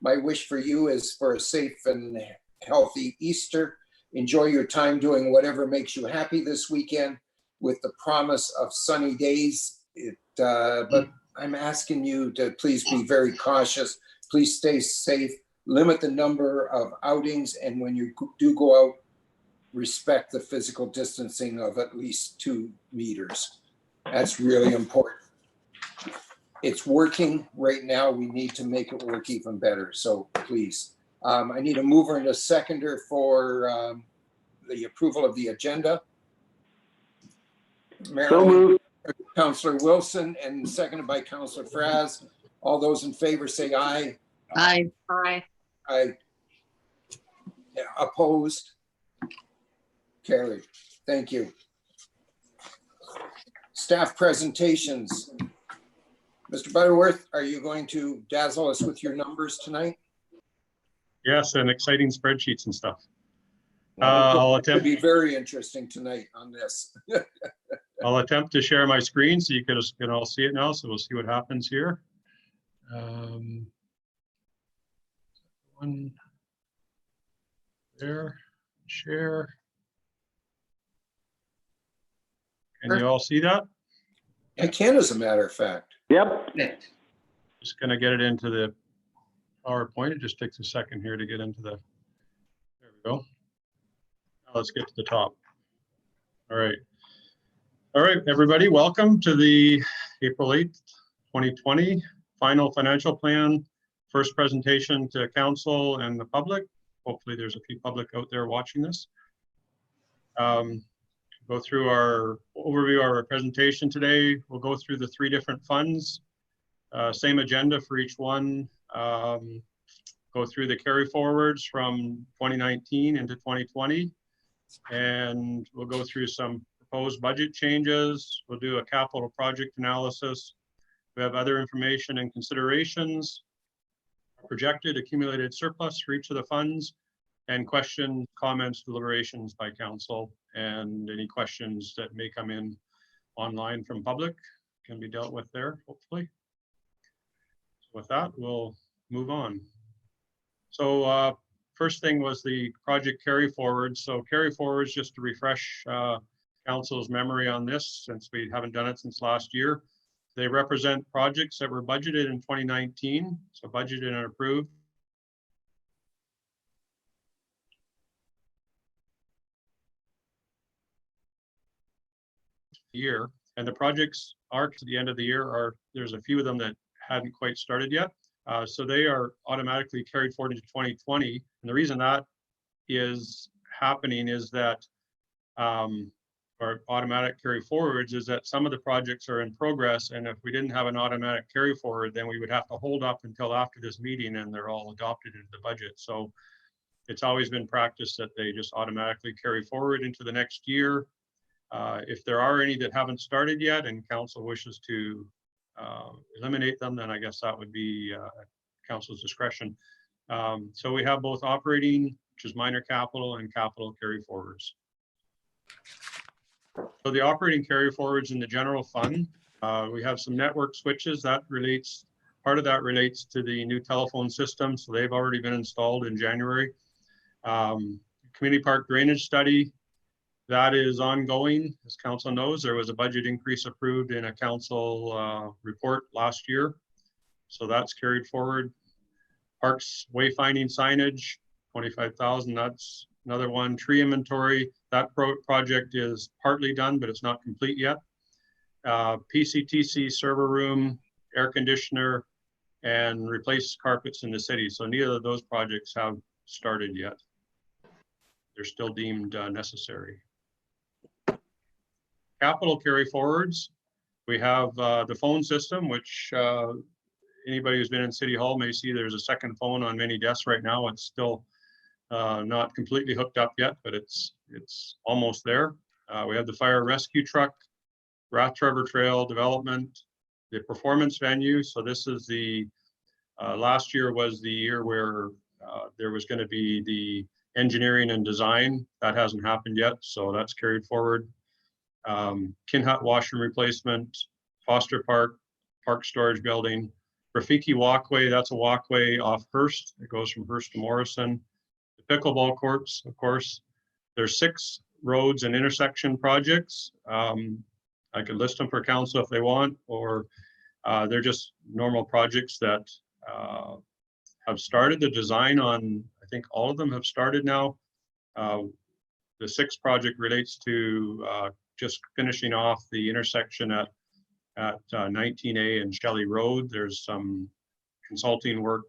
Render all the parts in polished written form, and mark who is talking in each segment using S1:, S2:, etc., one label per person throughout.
S1: My wish for you is for a safe and healthy Easter. Enjoy your time doing whatever makes you happy this weekend, with the promise of sunny days. But I'm asking you to please be very cautious. Please stay safe, limit the number of outings, and when you do go out, respect the physical distancing of at least 2 meters. That's really important. It's working right now. We need to make it work even better. So please, I need a mover and a seconder for the approval of the agenda.
S2: So moved.
S1: Councillor Wilson, and seconded by Councillor Fraz. All those in favor say aye.
S3: Aye. Aye.
S1: Aye. Yeah, opposed? Carried. Thank you. Staff presentations. Mr. Butterworth, are you going to dazzle us with your numbers tonight?
S4: Yes, and exciting spreadsheets and stuff.
S1: I'll attempt to be very interesting tonight on this.
S4: I'll attempt to share my screen so you can all see it now. So we'll see what happens here. One there, share. Can you all see that?
S1: I can, as a matter of fact.
S2: Yep.
S4: Just going to get it into the PowerPoint. It just takes a second here to get into the, there we go. Now let's get to the top. All right. All right, everybody, welcome to the April 8th, 2020 final financial plan. First presentation to council and the public. Hopefully there's a few public out there watching this. Go through our overview of our presentation today. We'll go through the 3 different funds. Same agenda for each one. Go through the carry forwards from 2019 into 2020. And we'll go through some proposed budget changes. We'll do a capital project analysis. We have other information and considerations, projected accumulated surplus for each of the funds, and questions, comments, deliberations by council, and any questions that may come in online from public can be dealt with there, hopefully. So with that, we'll move on. So first thing was the project carry forward. So carry forwards, just to refresh council's memory on this, since we haven't done it since last year. They represent projects that were budgeted in 2019, so budgeted and approved. Year, and the projects are to the end of the year there's a few of them that hadn't quite started yet, so they are automatically carried forward into 2020. And the reason that is happening is that or automatic carry forwards is that some of the projects are in progress, and if we didn't have an automatic carry forward, then we would have to hold up until after this meeting and they're all adopted into the budget. So it's always been practice that they just automatically carry forward into the next year. If there are any that haven't started yet and council wishes to eliminate them, then I guess that would be council's discretion. So we have both operating, which is minor capital, and capital carry forwards. So the operating carry forwards in the general fund, we have some network switches that relates, part of that relates to the new telephone system. So they've already been installed in January. Community park drainage study, that is ongoing. As council knows, there was a budget increase approved in a council report last year. So that's carried forward. Parks wayfinding signage, 25,000, that's another one. Tree inventory, that project is partly done, but it's not complete yet. PCTC server room, air conditioner, and replace carpets in the city. So neither of those projects have started yet. They're still deemed necessary. Capital carry forwards, we have the phone system, which anybody who's been in City Hall may see there's a second phone on many desks right now. It's still not completely hooked up yet, but it's almost there. We have the fire rescue truck, Rath Trevor Trail development, the performance venue. So this is the, last year was the year where there was going to be the engineering and design. That hasn't happened yet, so that's carried forward. Kinhut washroom replacement, Foster Park, Park storage building, Rafiki Walkway, that's a walkway off Hearst. It goes from Hearst to Morrison. The pickleball courts, of course. There's 6 roads and intersection projects. I could list them for council if they want, or they're just normal projects that have started. The design on, I think all of them have started now. The 6th project relates to just finishing off the intersection at 19A and Shelley Road. There's some consulting work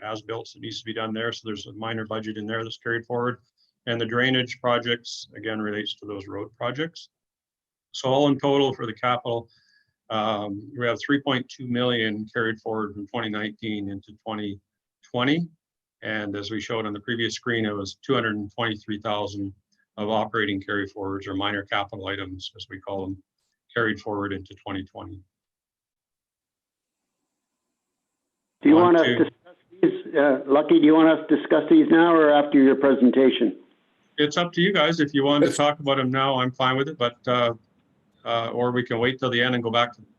S4: as built that needs to be done there. So there's a minor budget in there that's carried forward. And the drainage projects, again, relates to those road projects. So all in total for the capital, we have 3.2 million carried forward from 2019 into 2020. And as we showed on the previous screen, it was 223,000 of operating carry forwards, or minor capital items, as we call them, carried forward into 2020.
S2: Do you want us to discuss these, Lucky, do you want us to discuss these now or after your presentation?
S4: It's up to you guys. If you want to talk about them now, I'm fine with it, but or we can wait till the end and go back to them.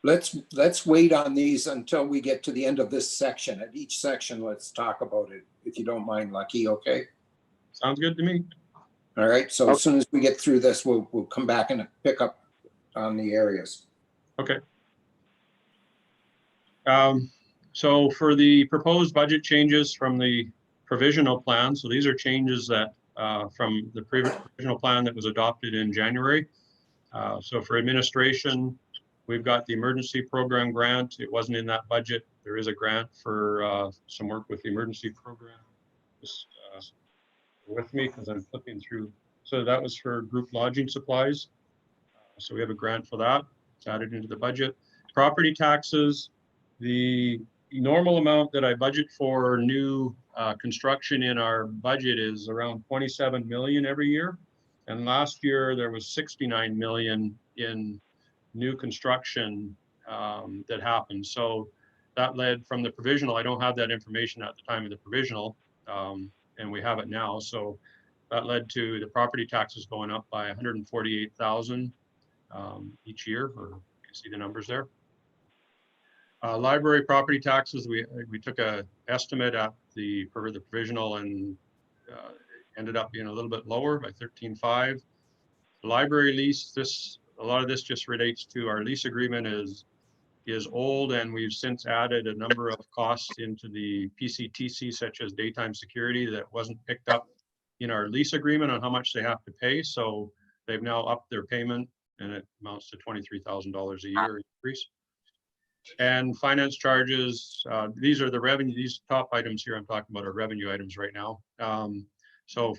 S1: Let's wait on these until we get to the end of this section. At each section, let's talk about it, if you don't mind, Lucky, okay?
S4: Sounds good to me.
S1: All right, so as soon as we get through this, we'll come back and pick up on the areas.
S4: Okay. So for the proposed budget changes from the provisional plan, so these are changes that from the provisional plan that was adopted in January. So for administration, we've got the emergency program grant. It wasn't in that budget. There is a grant for some work with the emergency program. Just with me because I'm flipping through. So that was for group lodging supplies. So we have a grant for that. It's added into the budget. Property taxes, the normal amount that I budget for new construction in our budget is around 27 million every year. And last year there was 69 million in new construction that happened. So that led from the provisional. I don't have that information at the time of the provisional, and we have it now. So that led to the property taxes going up by 148,000 each year, or you can see the numbers there. Library property taxes, we took a estimate at the provisional and ended up being a little bit lower by 13.5. Library lease, a lot of this just relates to our lease agreement is old, and we've since added a number of costs into the PCTC, such as daytime security, that wasn't picked up in our lease agreement on how much they have to pay. So they've now upped their payment, and it amounts to $23,000 a year increase. And finance charges, these are the revenue, these top items here I'm talking about are revenue items right now. So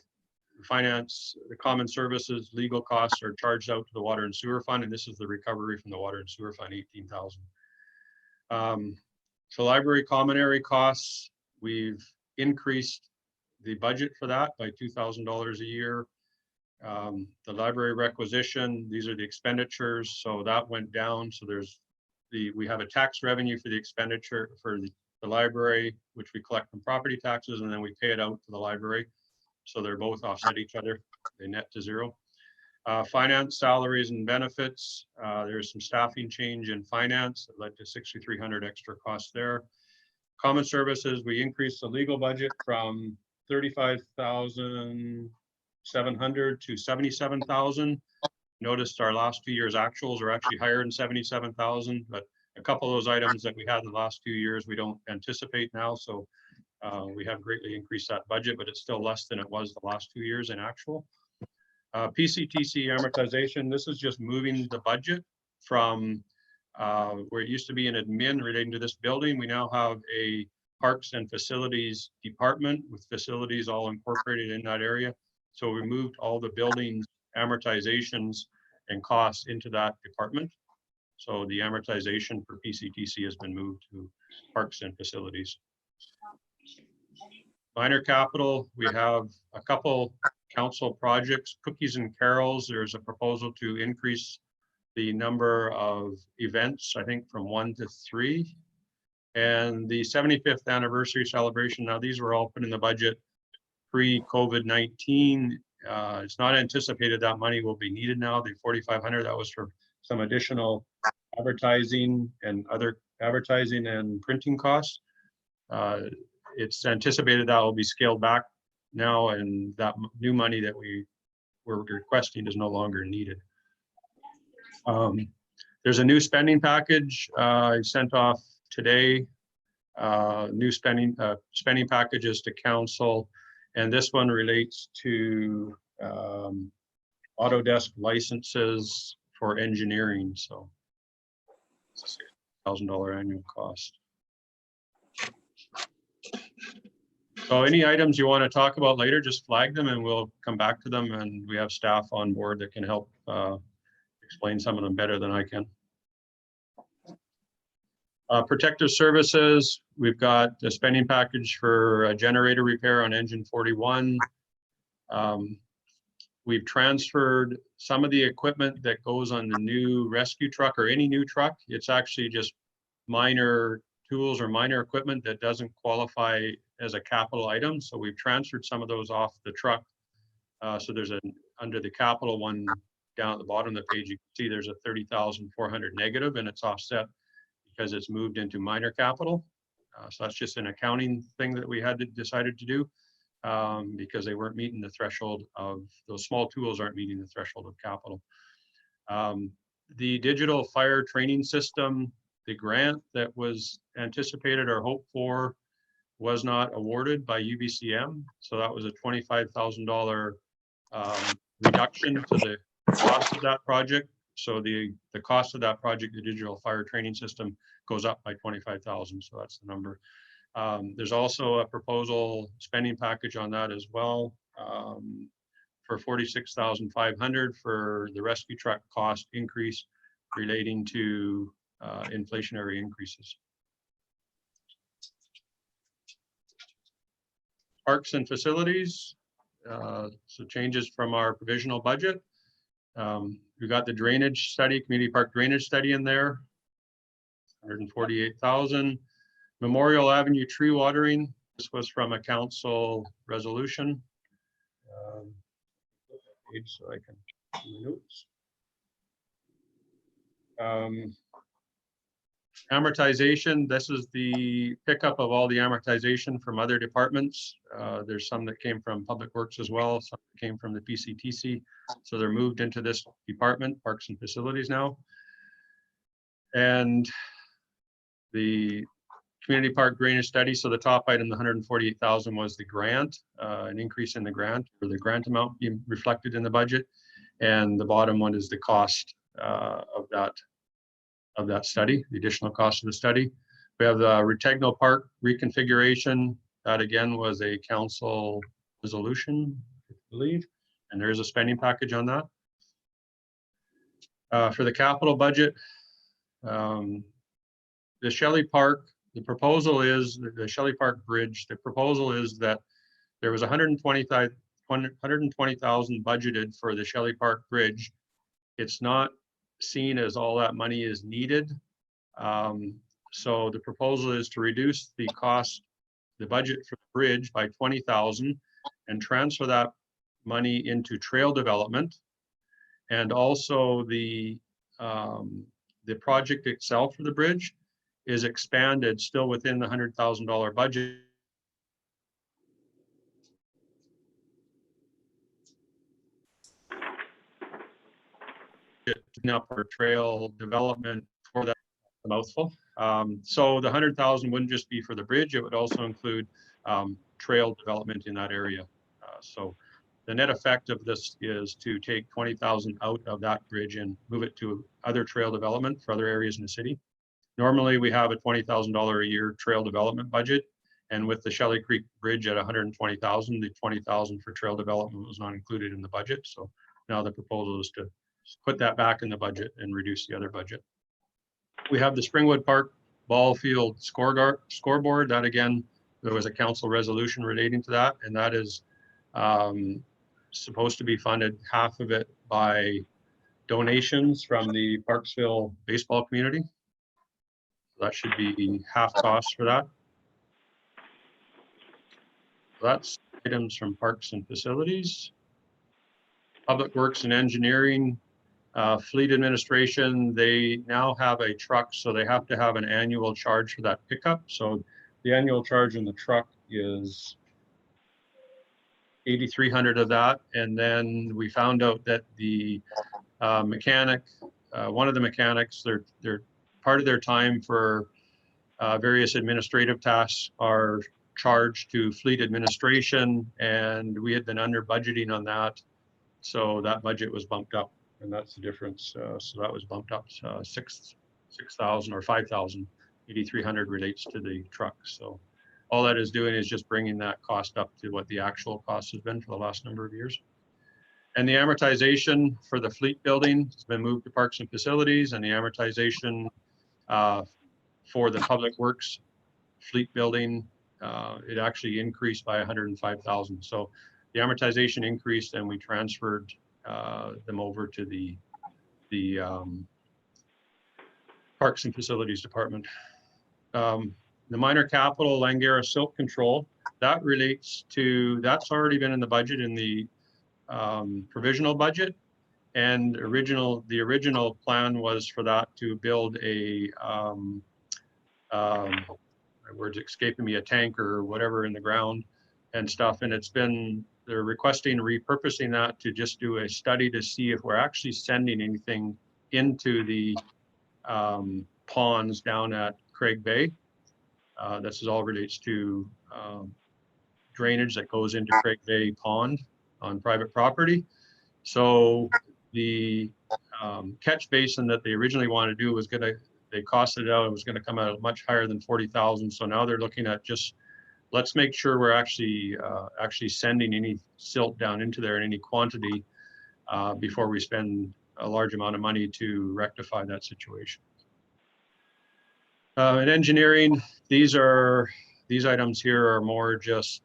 S4: finance, the common services, legal costs are charged out to the water and sewer fund, and this is the recovery from the water and sewer fund, 18,000. So library common area costs, we've increased the budget for that by $2,000 a year. The library requisition, these are the expenditures, so that went down. So we have a tax revenue for the expenditure for the library, which we collect from property taxes, and then we pay it out to the library. So they're both offset each other. They net to zero. Finance, salaries and benefits. There's some staffing change in finance that led to 6,300 extra costs there. Common services, we increased the legal budget from 35,700 to 77,000. Noticed our last 2 years actuals are actually higher than 77,000, but a couple of those items that we had in the last 2 years, we don't anticipate now. So we have greatly increased that budget, but it's still less than it was the last 2 years in actual. PCTC amortization, this is just moving the budget from where it used to be an admin relating to this building. We now have a parks and facilities department with facilities all incorporated in that area. So we moved all the buildings amortizations and costs into that department. So the amortization for PCTC has been moved to parks and facilities. Minor capital, we have a couple council projects, cookies and carols. There's a proposal to increase the number of events, I think from 1 to 3. And the 75th anniversary celebration, now these were all put in the budget pre-COVID-19. It's not anticipated that money will be needed now. The 4,500, that was for some additional advertising and other advertising and printing costs. It's anticipated that will be scaled back now, and that new money that we were requesting is no longer needed. There's a new spending package I sent off today. New spending packages to council, and this one relates to Autodesk licenses for engineering. So it's a $6,000 annual cost. So any items you want to talk about later, just flag them and we'll come back to them, and we have staff on board that can help explain some of them better than I can. Protective services, we've got a spending package for a generator repair on engine 41. We've transferred some of the equipment that goes on the new rescue truck or any new truck. It's actually just minor tools or minor equipment that doesn't qualify as a capital item. So we've transferred some of those off the truck. So there's under the capital one down at the bottom of the page, you can see there's a 30,400 negative, and it's offset because it's moved into minor capital. So that's just an accounting thing that we had decided to do because they weren't meeting the threshold of, those small tools aren't meeting the threshold of capital. The digital fire training system, the grant that was anticipated or hoped for was not awarded by UBCM. So that was a $25,000 reduction to the cost of that project. So the cost of that project, the digital fire training system, goes up by 25,000. So that's the number. There's also a proposal spending package on that as well for 46,500 for the rescue truck cost increase relating to inflationary increases. Parks and facilities, so changes from our provisional budget. We got the drainage study, community park drainage study in there, 148,000. Memorial Avenue tree watering, this was from a council resolution. So I can see my notes. Amortization, this is the pickup of all the amortization from other departments. There's some that came from Public Works as well, some that came from the PCTC. So they're moved into this department, Parks and Facilities now. And the community park drainage study, so the top item, the 148,000 was the grant, an increase in the grant, or the grant amount being reflected in the budget. And the bottom one is the cost of that study, the additional cost of the study. We have the Retegno Park reconfiguration. That again was a council resolution, I believe, and there is a spending package on that. For the capital budget, the Shelley Park, the proposal is the Shelley Park Bridge. The proposal is that there was 120,000 budgeted for the Shelley Park Bridge. It's not seen as all that money is needed. So the proposal is to reduce the cost, the budget for the bridge by 20,000 and transfer that money into trail development. And also the project itself for the bridge is expanded still within the $100,000 budget. Up our trail development for that mouthful. So the 100,000 wouldn't just be for the bridge, it would also include trail development in that area. So the net effect of this is to take 20,000 out of that bridge and move it to other trail development for other areas in the city. Normally we have a $20,000 a year trail development budget, and with the Shelley Creek Bridge at 120,000, the 20,000 for trail development was not included in the budget. So now the proposal is to put that back in the budget and reduce the other budget. We have the Springwood Park ball field scoreboard. That again, there was a council resolution relating to that, and that is supposed to be funded, half of it by donations from the Parksville baseball community. That should be half cost for that. That's items from Parks and Facilities. Public Works and Engineering. Fleet administration, they now have a truck, so they have to have an annual charge for that pickup. So the annual charge in the truck is 8,300 of that. And then we found out that the mechanic, one of the mechanics, they're part of their time for various administrative tasks are charged to fleet administration, and we had been under budgeting on that. So that budget was bumped up, and that's the difference. So that was bumped up 6,000 or 5,000. 8,300 relates to the truck. So all that is doing is just bringing that cost up to what the actual cost has been for the last number of years. And the amortization for the fleet building has been moved to Parks and Facilities, and the amortization for the Public Works fleet building, it actually increased by 105,000. So the amortization increased, and we transferred them over to the Parks and Facilities Department. The minor capital Langara silt control, that relates to, that's already been in the budget in the provisional budget. And the original plan was for that to build a, my words escaping me, a tank or whatever in the ground and stuff. And it's been, they're requesting repurposing that to just do a study to see if we're actually sending anything into the ponds down at Craig Bay. This is all relates to drainage that goes into Craig Bay Pond on private property. So the catch basin that they originally wanted to do was they costed it out, it was gonna come out much higher than 40,000. So now they're looking at just, let's make sure we're actually sending any silt down into there in any quantity before we spend a large amount of money to rectify that situation. In engineering, these items here are more just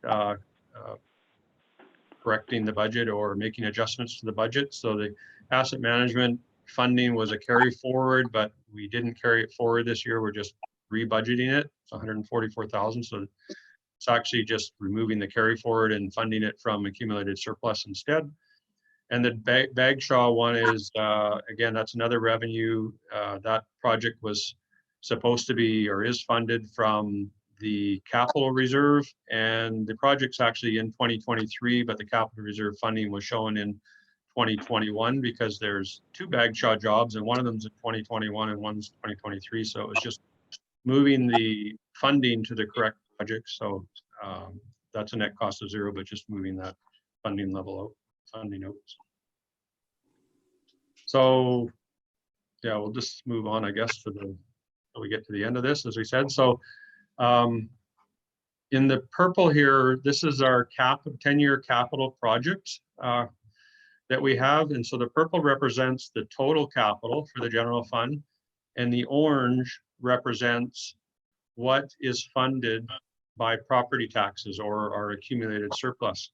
S4: correcting the budget or making adjustments to the budget. So the asset management funding was a carry forward, but we didn't carry it forward this year. We're just rebudgeting it. It's 144,000. So it's actually just removing the carry forward and funding it from accumulated surplus instead. And the Bagshaw one is, again, that's another revenue. That project was supposed to be or is funded from the capital reserve, and the project's actually in 2023, but the capital reserve funding was shown in 2021 because there's two Bagshaw jobs and one of them's in 2021 and one's 2023. So it was just moving the funding to the correct project. So that's a net cost of zero, but just moving that funding level out, funding out. So yeah, we'll just move on, I guess, till we get to the end of this, as we said. So in the purple here, this is our 10-year capital project that we have. And so the purple represents the total capital for the general fund, and the orange represents what is funded by property taxes or our accumulated surplus.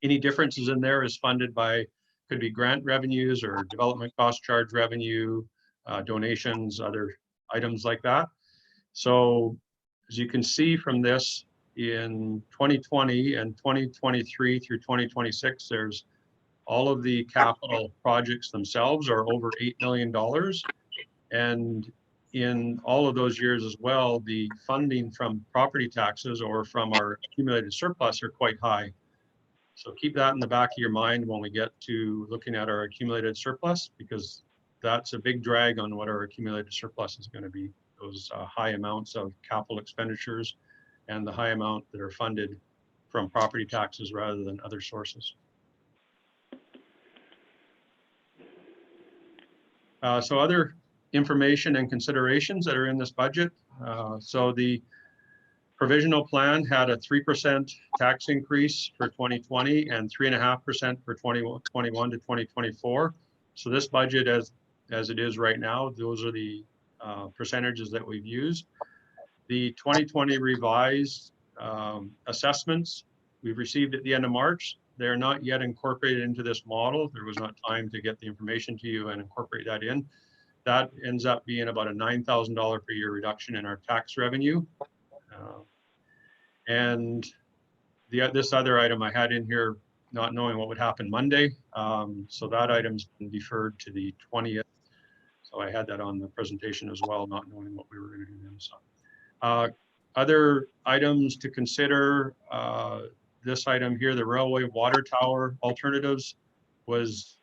S4: Any differences in there is funded by, could be grant revenues or development cost charge revenue, donations, other items like that. So as you can see from this, in 2020 and 2023 through 2026, there's all of the capital projects themselves are over $8 million. And in all of those years as well, the funding from property taxes or from our accumulated surplus are quite high. So keep that in the back of your mind when we get to looking at our accumulated surplus, because that's a big drag on what our accumulated surplus is going to be, those high amounts of capital expenditures and the high amount that are funded from property taxes rather than other sources. So other information and considerations that are in this budget. So the provisional plan had a 3% tax increase for 2020 and 3.5% for 2021 to 2024. So this budget, as it is right now, those are the percentages that we've used. The 2020 revised assessments we've received at the end of March. They're not yet incorporated into this model. There was not time to get the information to you and incorporate that in. That ends up being about a $9,000 per year reduction in our tax revenue. And this other item I had in here not knowing what would happen Monday. So that item's been deferred to the 20th. So I had that on the presentation as well, not knowing what we were going to do then. So other items to consider, this item here, the railway water tower alternatives, was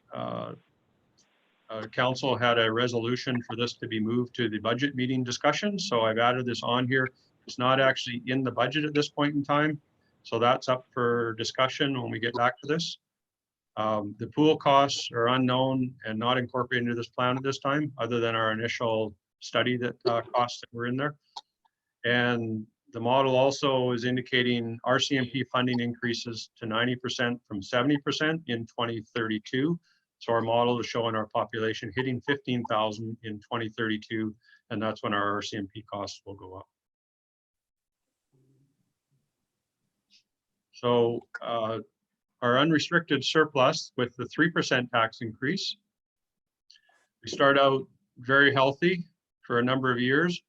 S4: council had a resolution for this to be moved to the budget meeting discussion. So I've added this on here. It's not actually in the budget at this point in time. So that's up for discussion when we get back to this. The pool costs are unknown and not incorporated into this plan at this time, other than our initial study that costs that were in there. And the model also is indicating RCMP funding increases to 90% from 70% in 2032. So our model is showing our population hitting 15,000 in 2032, and that's when our RCMP costs will go up. So our unrestricted surplus with the 3% tax increase, we start out very healthy for a number of years.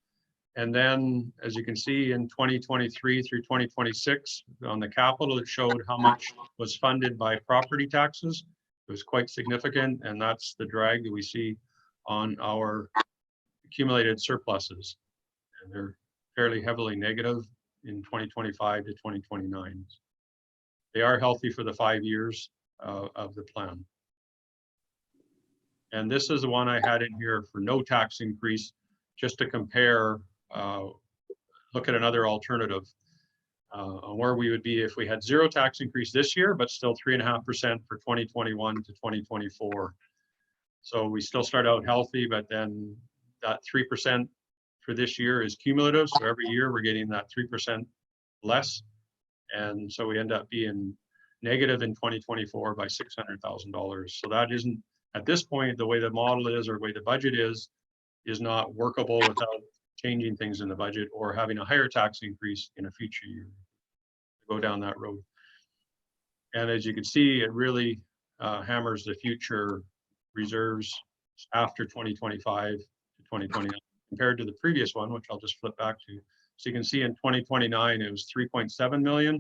S4: And then, as you can see, in 2023 through 2026, on the capital, it showed how much was funded by property taxes. It was quite significant, and that's the drag that we see on our accumulated surpluses. And they're fairly heavily negative in 2025 to 2029. They are healthy for the 5 years of the plan. And this is the one I had in here for no tax increase, just to compare, look at another alternative on where we would be if we had zero tax increase this year, but still 3.5% for 2021 to 2024. So we still start out healthy, but then that 3% for this year is cumulative. So every year we're getting that 3% less. And so we end up being negative in 2024 by $600,000. So that isn't, at this point, the way the model is or the way the budget is not workable without changing things in the budget or having a higher tax increase in a future year to go down that road. And as you can see, it really hammers the future reserves after 2025 to 2029 compared to the previous one, which I'll just flip back to. So you can see in 2029, it was 3.7 million.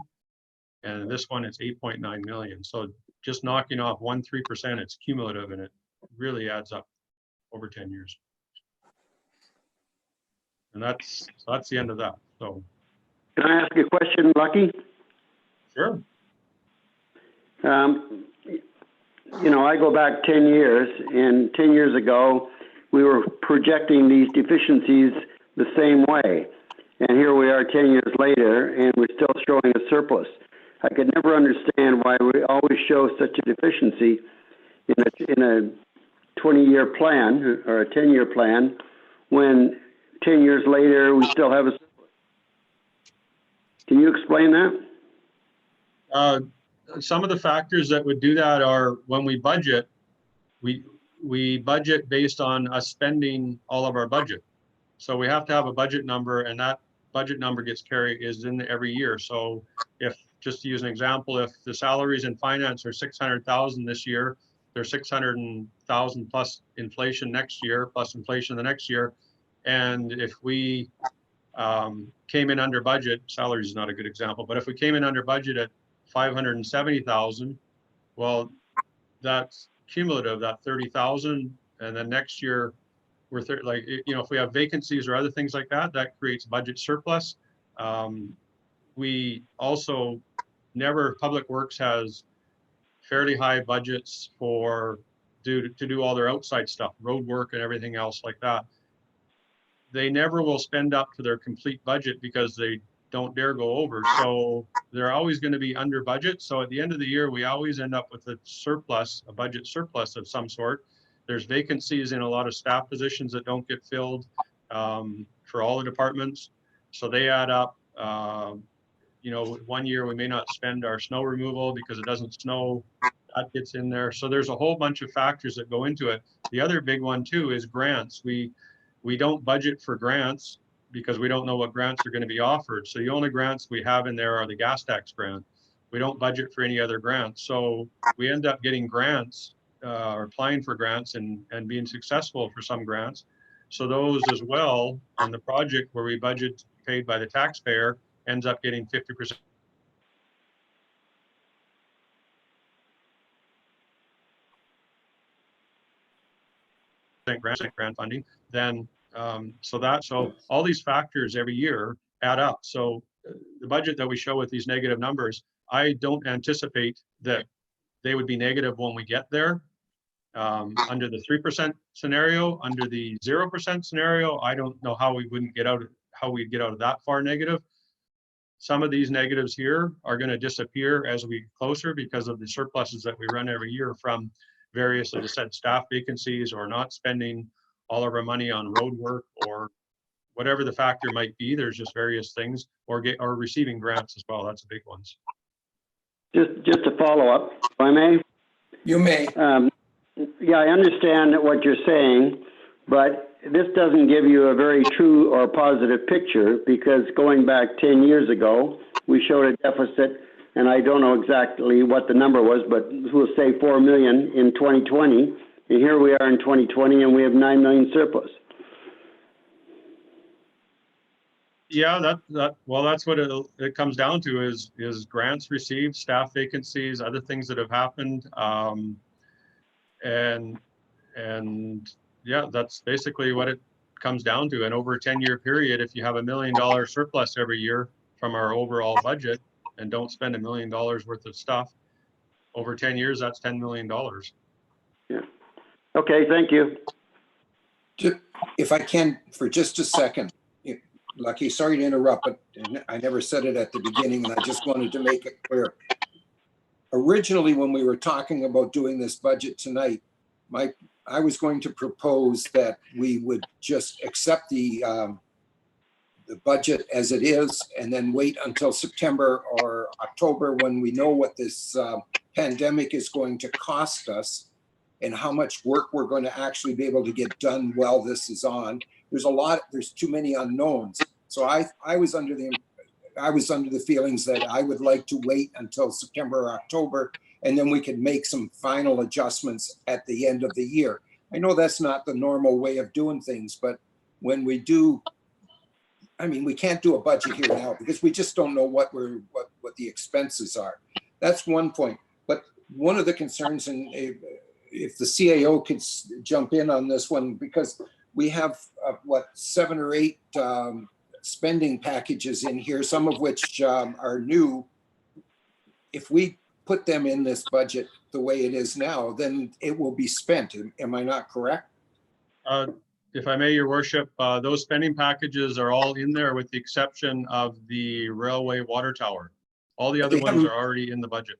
S4: And this one, it's 8.9 million. So just knocking off 3%, it's cumulative, and it really adds up over 10 years. And that's the end of that. So,
S2: can I ask a question, Lucky?
S4: Sure.
S2: You know, I go back 10 years, and 10 years ago, we were projecting these deficiencies the same way. And here we are 10 years later, and we're still showing a surplus. I could never understand why we always show such a deficiency in a 20-year plan or a 10-year plan when 10 years later we still have a surplus. Can you explain that?
S4: Some of the factors that would do that are when we budget, we budget based us spending all of our budget. So we have to have a budget number, and that budget number is in every year. So if, just to use an example, if the salaries in finance are 600,000 this year, they're 600,000 plus inflation next year, plus inflation the next year. And if we came in under budget, salaries is not a good example, but if we came in under budget at 570,000, well, that's cumulative, that 30,000, and then next year we're if we have vacancies or other things like that, that creates budget surplus. We also Public Works has fairly high budgets to do all their outside stuff, road work and everything else like that. They never will spend up to their complete budget because they don't dare go over. So they're always going to be under budget. So at the end of the year, we always end up with a surplus, a budget surplus of some sort. There's vacancies in a lot of staff positions that don't get filled for all the departments. So they add up. One year we may not spend our snow removal because it doesn't snow. That gets in there. So there's a whole bunch of factors that go into it. The other big one too is grants. We don't budget for grants because we don't know what grants are going to be offered. So the only grants we have in there are the gas tax grant. We don't budget for any other grants. So we end up getting grants or applying for grants and being successful for some grants. So those as well on the project where we budget paid by the taxpayer ends up getting 50%. grant funding, then so all these factors every year add up. So the budget that we show with these negative numbers, I don't anticipate that they would be negative when we get there. Under the 3% scenario, under the 0% scenario, I don't know how we'd get out of that far negative. Some of these negatives here are going to disappear as we get closer because of the surpluses that we run every year from various, as I said, staff vacancies or not spending all of our money on road work or whatever the factor might be. There's just various things, or receiving grants as well. That's the big ones.
S2: Just to follow up, if I may.
S1: You may.
S2: Yeah, I understand what you're saying, but this doesn't give you a very true or positive picture, because going back 10 years ago, we showed a deficit, and I don't know exactly what the number was, but we'll say 4 million in 2020, and here we are in 2020, and we have 9 million surplus.
S4: Yeah, that's what it comes down to is grants received, staff vacancies, other things that have happened, and yeah, that's basically what it comes down to. And over a 10-year period, if you have $1 million surplus every year from our overall budget and don't spend $1 million worth of stuff, over 10 years, that's $10 million.
S2: Yeah. Okay, thank you.
S1: If I can, for just a second, Lucky, sorry to interrupt, but I never said it at the beginning, and I just wanted to make it clear. Originally, when we were talking about doing this budget tonight, I was going to propose that we would just accept the budget as it is, and then wait until September or October when we know what this pandemic is going to cost us and how much work we're going to actually be able to get done while this is on. There's too many unknowns. So I was under the feelings that I would like to wait until September or October, and then we could make some final adjustments at the end of the year. I know that's not the normal way of doing things, but when we do, I mean, we can't do a budget here now because we just don't know what the expenses are. That's one point. But one of the concerns, and if the CAO could jump in on this one, because we have 7 or 8 spending packages in here, some of which are new. If we put them in this budget the way it is now, then it will be spent. Am I not correct?
S4: If I may, Your Worship, those spending packages are all in there with the exception of the railway water tower. All the other ones are already in the budget.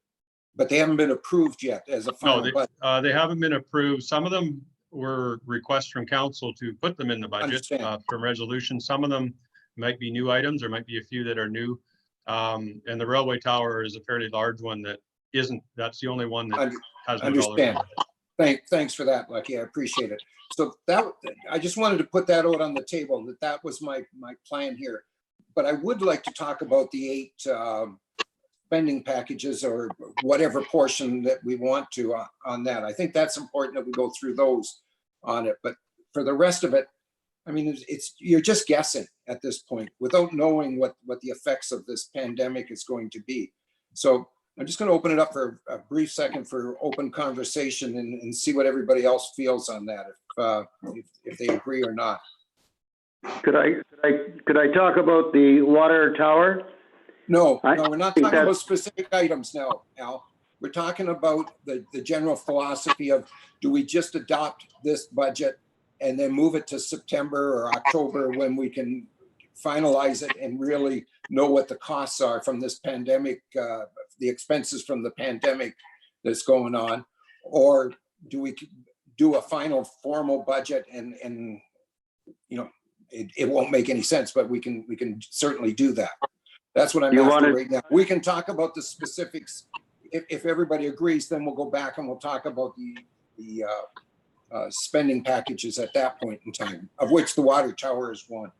S1: But they haven't been approved yet as a final budget.
S4: They haven't been approved. Some of them were requests from council to put them in the budget from resolution. Some of them might be new items. There might be a few that are new. And the railway tower is a fairly large one that isn't. That's the only one that has no dollars.
S1: Thanks for that, Lucky. I appreciate it. So I just wanted to put that out on the table, that was my plan here. But I would like to talk about the 8 spending packages or whatever portion that we want to on that. I think that's important that we go through those on it. But for the rest of it, I mean, you're just guessing at this point without knowing what the effects of this pandemic is going to be. So I'm just going to open it up for a brief second for open conversation and see what everybody else feels on that, if they agree or not.
S2: Could I talk about the water tower?
S1: No, we're not talking about specific items now, Al. We're talking about the general philosophy of, do we just adopt this budget and then move it to September or October when we can finalize it and really know what the costs are from this pandemic, the expenses from the pandemic that's going on? Or do we do a final formal budget and you know, it won't make any sense, but we can certainly do that. That's what I'm after right now. We can talk about the specifics. If everybody agrees, then we'll go back and we'll talk about the spending packages at that point in time, of which the water tower is one.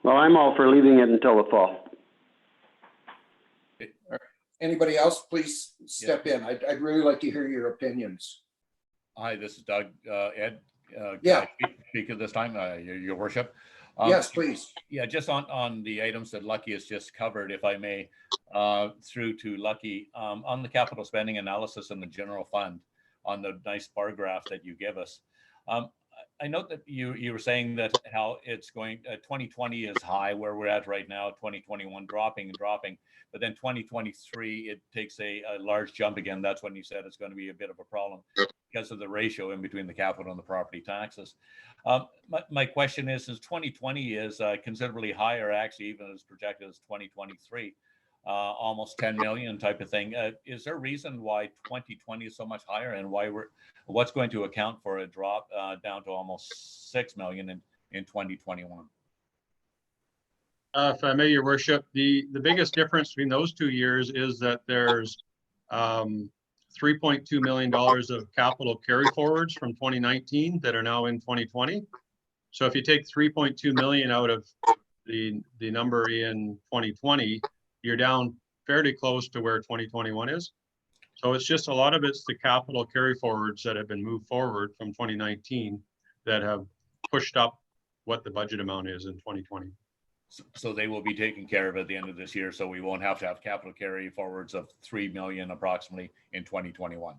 S2: Well, I'm all for leaving it until the fall.
S1: Anybody else, please step in. I'd really like to hear your opinions.
S3: Hi, this is Doug. Ed, can
S1: Yeah.
S3: I speak at this time, Your Worship?
S1: Yes, please.
S3: Yeah, just on the items that Lucky has just covered, if I may, through to Lucky, on the capital spending analysis in the general fund, on the nice bar graph that you give us. I note that you were saying that how it's going, 2020 is high where we're at right now, 2021 dropping and dropping, but then 2023, it takes a large jump again. That's when you said it's going to be a bit of a problem because of the ratio in between the capital and the property taxes. My question is, since 2020 is considerably higher, actually, even as projected as 2023, almost 10 million type of thing. Is there a reason why 2020 is so much higher, and what's going to account for a drop down to almost 6 million in 2021?
S4: If I may, Your Worship, the biggest difference between those 2 years is that there's $3.2 million of capital carry forwards from 2019 that are now in 2020. So if you take 3.2 million out of the number in 2020, you're down fairly close to where 2021 is. So it's just a lot of it's the capital carry forwards that have been moved forward from 2019 that have pushed up what the budget amount is in 2020.
S3: So they will be taken care of at the end of this year, so we won't have to have capital carry forwards of 3 million approximately in 2021.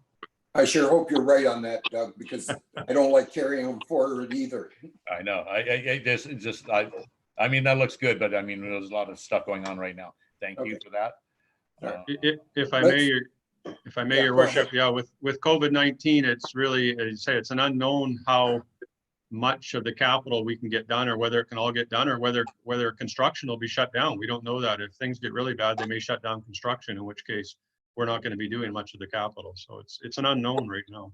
S1: I sure hope you're right on that, Doug, because I don't like carrying them forward either.
S3: I know. I mean, that looks good, but I mean, there's a lot of stuff going on right now. Thank you for that.
S4: If I may, Your Worship, yeah, with COVID-19, it's really, as you say, it's an unknown how much of the capital we can get done, or whether it can all get done, or whether construction will be shut down. We don't know that. If things get really bad, they may shut down construction, in which case we're not going to be doing much of the capital. So it's an unknown right now.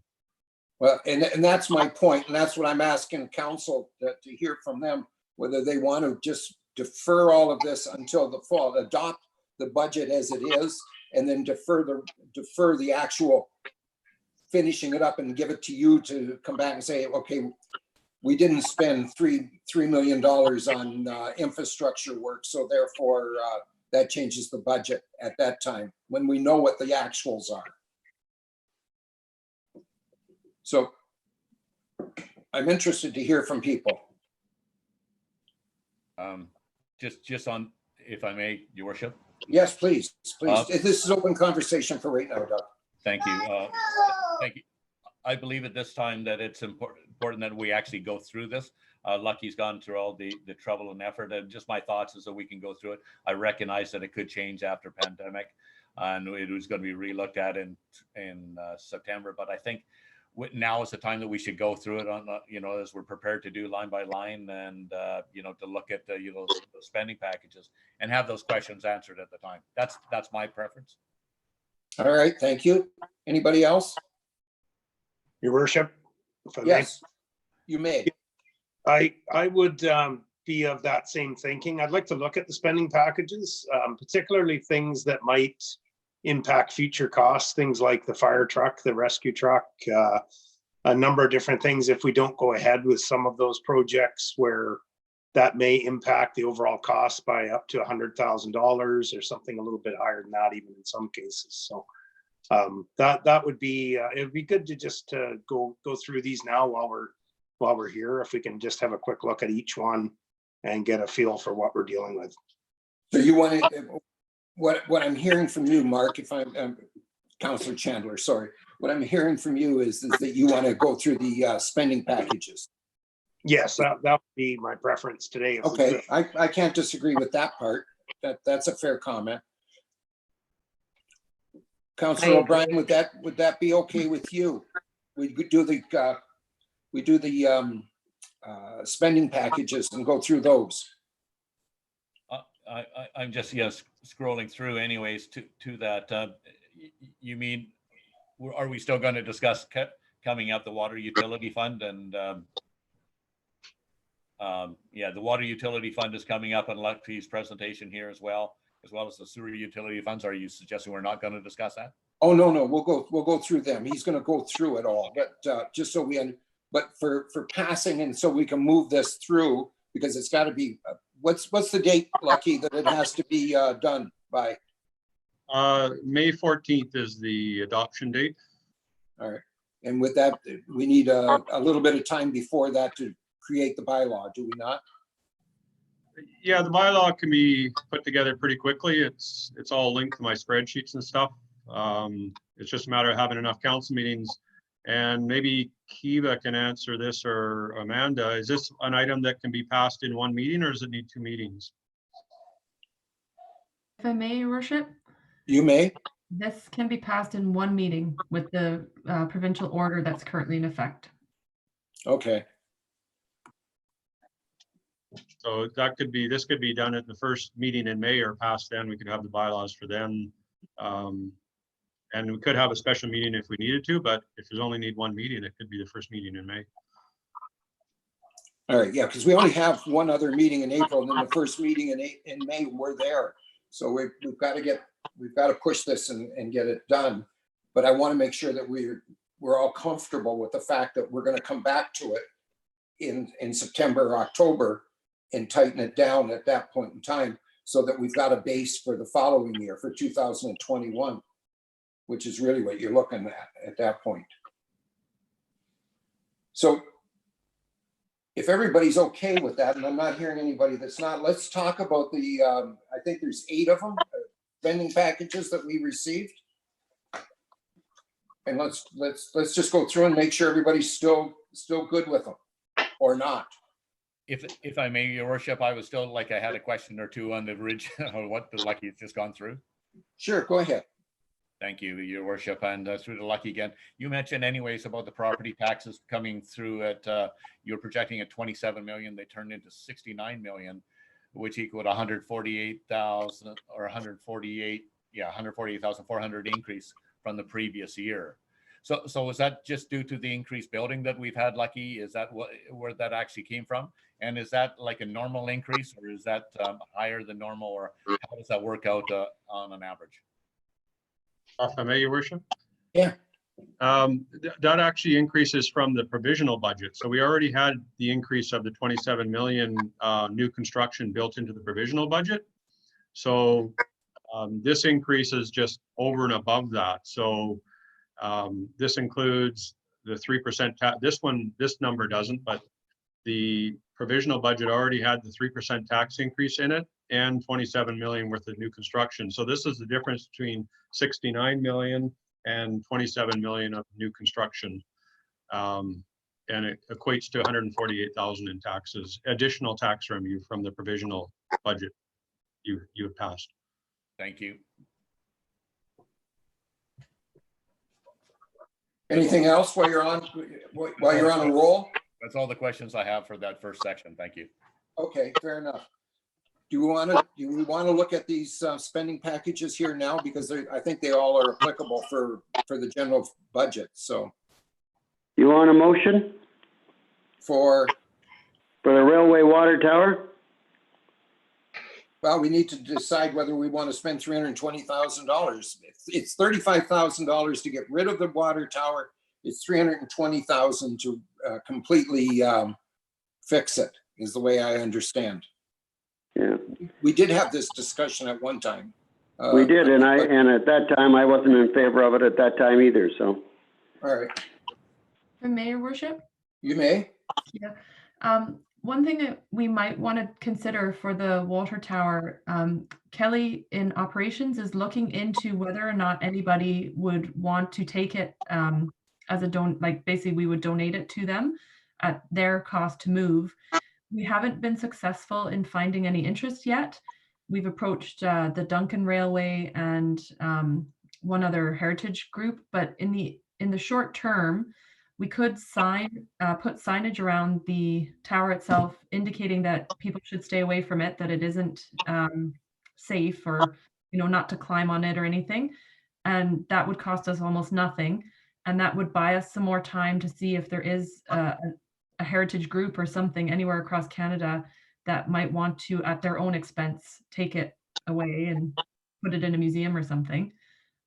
S1: Well, and that's my point, and that's what I'm asking council to hear from them, whether they want to just defer all of this until the fall, adopt the budget as it is, and then defer the actual finishing it up and give it to you to come back and say, okay, we didn't spend $3 million on infrastructure work, so therefore that changes the budget at that time when we know what the actuals are. So I'm interested to hear from people.
S3: Just on, if I may, Your Worship.
S1: Yes, please. This is open conversation for right now, Doug.
S3: Thank you. Thank you. I believe at this time that it's important that we actually go through this. Lucky's gone through all the trouble and effort, and just my thoughts is that we can go through it. I recognize that it could change after pandemic, and it was going to be relooked at in September. But I think now is the time that we should go through it on, as we're prepared to do line by line, and to look at the spending packages and have those questions answered at the time. That's my preference.
S1: All right, thank you. Anybody else?
S5: Your Worship, if I
S1: yes, you may.
S5: I would be of that same thinking. I'd like to look at the spending packages, particularly things that might impact future costs, things like the fire truck, the rescue truck, a number of different things. If we don't go ahead with some of those projects where that may impact the overall cost by up to $100,000 or something a little bit higher than that, even in some cases. So that would be it would be good to just go through these now while we're here, if we can just have a quick look at each one and get a feel for what we're dealing with.
S1: So you want to, what I'm hearing from you, Mark, if I'm Councillor Chandler, sorry, what I'm hearing from you is that you want to go through the spending packages.
S5: Yes, that would be my preference today.
S1: Okay, I can't disagree with that part. That's a fair comment. Councillor O'Brien, would that be okay with you? We do the spending packages and go through those.
S3: I'm just scrolling through anyways to that. You mean, are we still going to discuss coming up the water utility fund? And the water utility fund is coming up in Lucky's presentation here as well as the sewer utility funds. Are you suggesting we're not going to discuss that? Oh,
S1: no, we'll go through them. He's going to go through it all, but just so we but for passing, and so we can move this through, because it's got to be what's the date, Lucky, that it has to be done by?
S4: May 14th is the adoption date.
S1: All right, and with that, we need a little bit of time before that to create the bylaw, do we not?
S4: Yeah, the bylaw can be put together pretty quickly. It's all linked to my spreadsheets and stuff. It's just a matter of having enough council meetings And maybe Kiva can answer this, or Amanda. Is this an item that can be passed in one meeting, or does it need 2 meetings?
S6: If I may, Your Worship,
S1: You may.
S6: this can be passed in one meeting with the provincial order that's currently in effect.
S1: Okay.
S4: So that could be, this could be done at the first meeting in May or past then. We could have the bylaws for then. And we could have a special meeting if we needed to, but if you only need 1 meeting, it could be the first meeting in May.
S1: All right. Yeah, because we only have one other meeting in April, and then the first meeting in May, we're there. So we've got to push this and get it done. But I want to make sure that we're all comfortable with the fact that we're going to come back to it in September or October and tighten it down at that point in time, so that we've got a base for the following year, for 2021, which is really what you're looking at that point. So if everybody's okay with that, and I'm not hearing anybody that's not, let's talk about the, I think there's 8 of them, spending packages that we received. And let's just go through and make sure everybody's still good with them or not.
S3: If I may, Your Worship, I was still like, I had a question or two on the original, what the Lucky's just gone through.
S1: Sure, go ahead.
S3: Thank you, Your Worship, and through the Lucky again. You mentioned anyways about the property taxes coming through at, you're projecting at 27 million, they turned into 69 million, which equaled 148,000 or 148,400 increase from the previous year. So was that just due to the increased building that we've had, Lucky? Is that where that actually came from? And is that like a normal increase, or is that higher than normal, or how does that work out on an average?
S4: If I may, Your Worship?
S1: Yeah.
S4: That actually increases from the provisional budget. So we already had the increase of the 27 million new construction built into the provisional budget. So this increase is just over and above that. So this includes the 3% tax. This number doesn't, but the provisional budget already had the 3% tax increase in it and 27 million worth of new construction. So this is the difference between 69 million and 27 million of new construction. And it equates to 148,000 in taxes, additional tax revenue from the provisional budget you have passed.
S3: Thank you.
S1: Anything else while you're on a roll?
S3: That's all the questions I have for that first section. Thank you.
S1: Okay, fair enough. Do we want to look at these spending packages here now, because I think they all are applicable for the general budget. So
S2: You want a motion
S1: for
S2: the railway water tower?
S1: well, we need to decide whether we want to spend $320,000. It's $35,000 to get rid of the water tower. It's $320,000 to completely fix it, is the way I understand.
S2: Yeah,
S1: We did have this discussion at one time.
S2: we did, and at that time, I wasn't in favor of it at that time either, so.
S1: All right,
S6: If I may, Your Worship?
S1: you may.
S6: Yeah. One thing that we might want to consider for the water tower, Kelly in operations is looking into whether or not anybody would want to take it as basically we would donate it to them at their cost to move. We haven't been successful in finding any interest yet. We've approached the Duncan Railway and one other heritage group, but in the short term, we could put signage around the tower itself, indicating that people should stay away from it, that it isn't safe, or not to climb on it or anything. And that would cost us almost nothing. And that would buy us some more time to see if there is a heritage group or something anywhere across Canada that might want to, at their own expense, take it away and put it in a museum or something.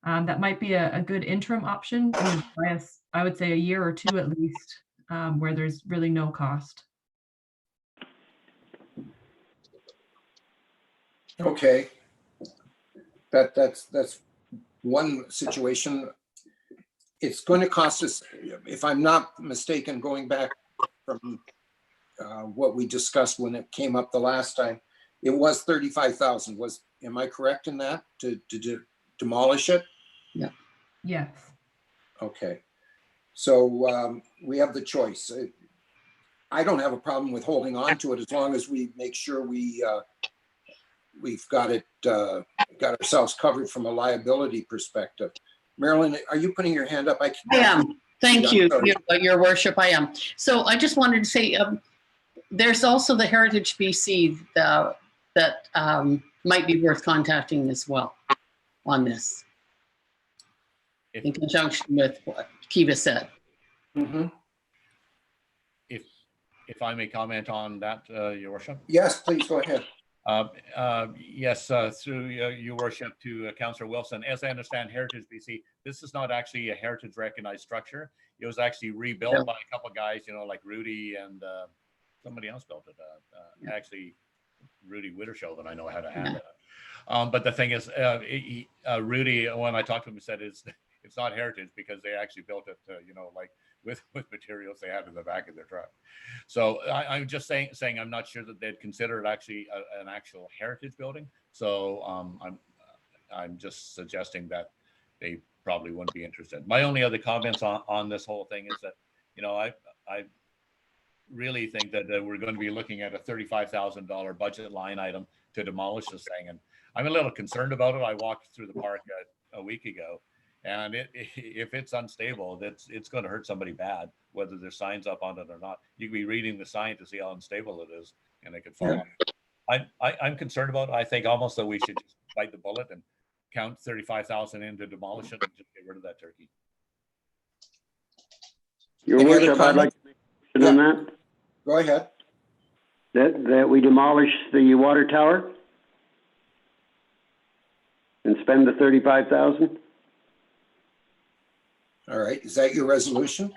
S6: That might be a good interim option. It would buy us, I would say, a year or two at least, where there's really no cost.
S1: Okay. That's one situation. It's going to cost us, if I'm not mistaken, going back from what we discussed when it came up the last time, it was 35,000. Am I correct in that, to demolish it?
S6: Yes.
S1: Okay. So we have the choice. I don't have a problem with holding on to it as long as we make sure we've got it, got ourselves covered from a liability perspective. Marilyn, are you putting your hand up?
S7: I am. Thank you,
S1: sorry.
S7: Your Worship, I am. So I just wanted to say, there's also the Heritage BC that might be worth contacting as well on this, in conjunction with what Kiva said.
S1: Mm-hmm.
S3: If I may comment on that, Your Worship.
S1: Yes, please go ahead.
S3: Yes, through Your Worship to Councillor Wilson. As I understand, Heritage BC, this is not actually a heritage recognized structure. It was actually rebuilt by a couple of guys, you know, like Rudy and somebody else built it. Actually, Rudy Wittershoven, I know how to handle it. But the thing is, Rudy, when I talked to him, he said it's not heritage because they actually built it, you know, like with materials they had in the back of their truck. So I'm just saying I'm not sure that they'd consider it actually an actual heritage building. So I'm just suggesting that they probably wouldn't be interested. My only other comments on this whole thing is that, you know, I really think that we're going to be looking at a $35,000 budget line item to demolish this thing, and I'm a little concerned about it. I walked through the park a week ago. And if it's unstable, it's going to hurt somebody bad, whether there's signs up on it or not. You can be reading the sign to see how unstable it is, and it could fall off. I'm concerned about it. I think almost that we should just bite the bullet and count 35,000 in to demolish it and just get rid of that turkey.
S2: Your
S1: Any other
S2: Worship, I'd like to make a motion on that.
S1: Go ahead.
S2: That we demolish the water tower and spend the 35,000.
S1: All right. Is that your resolution?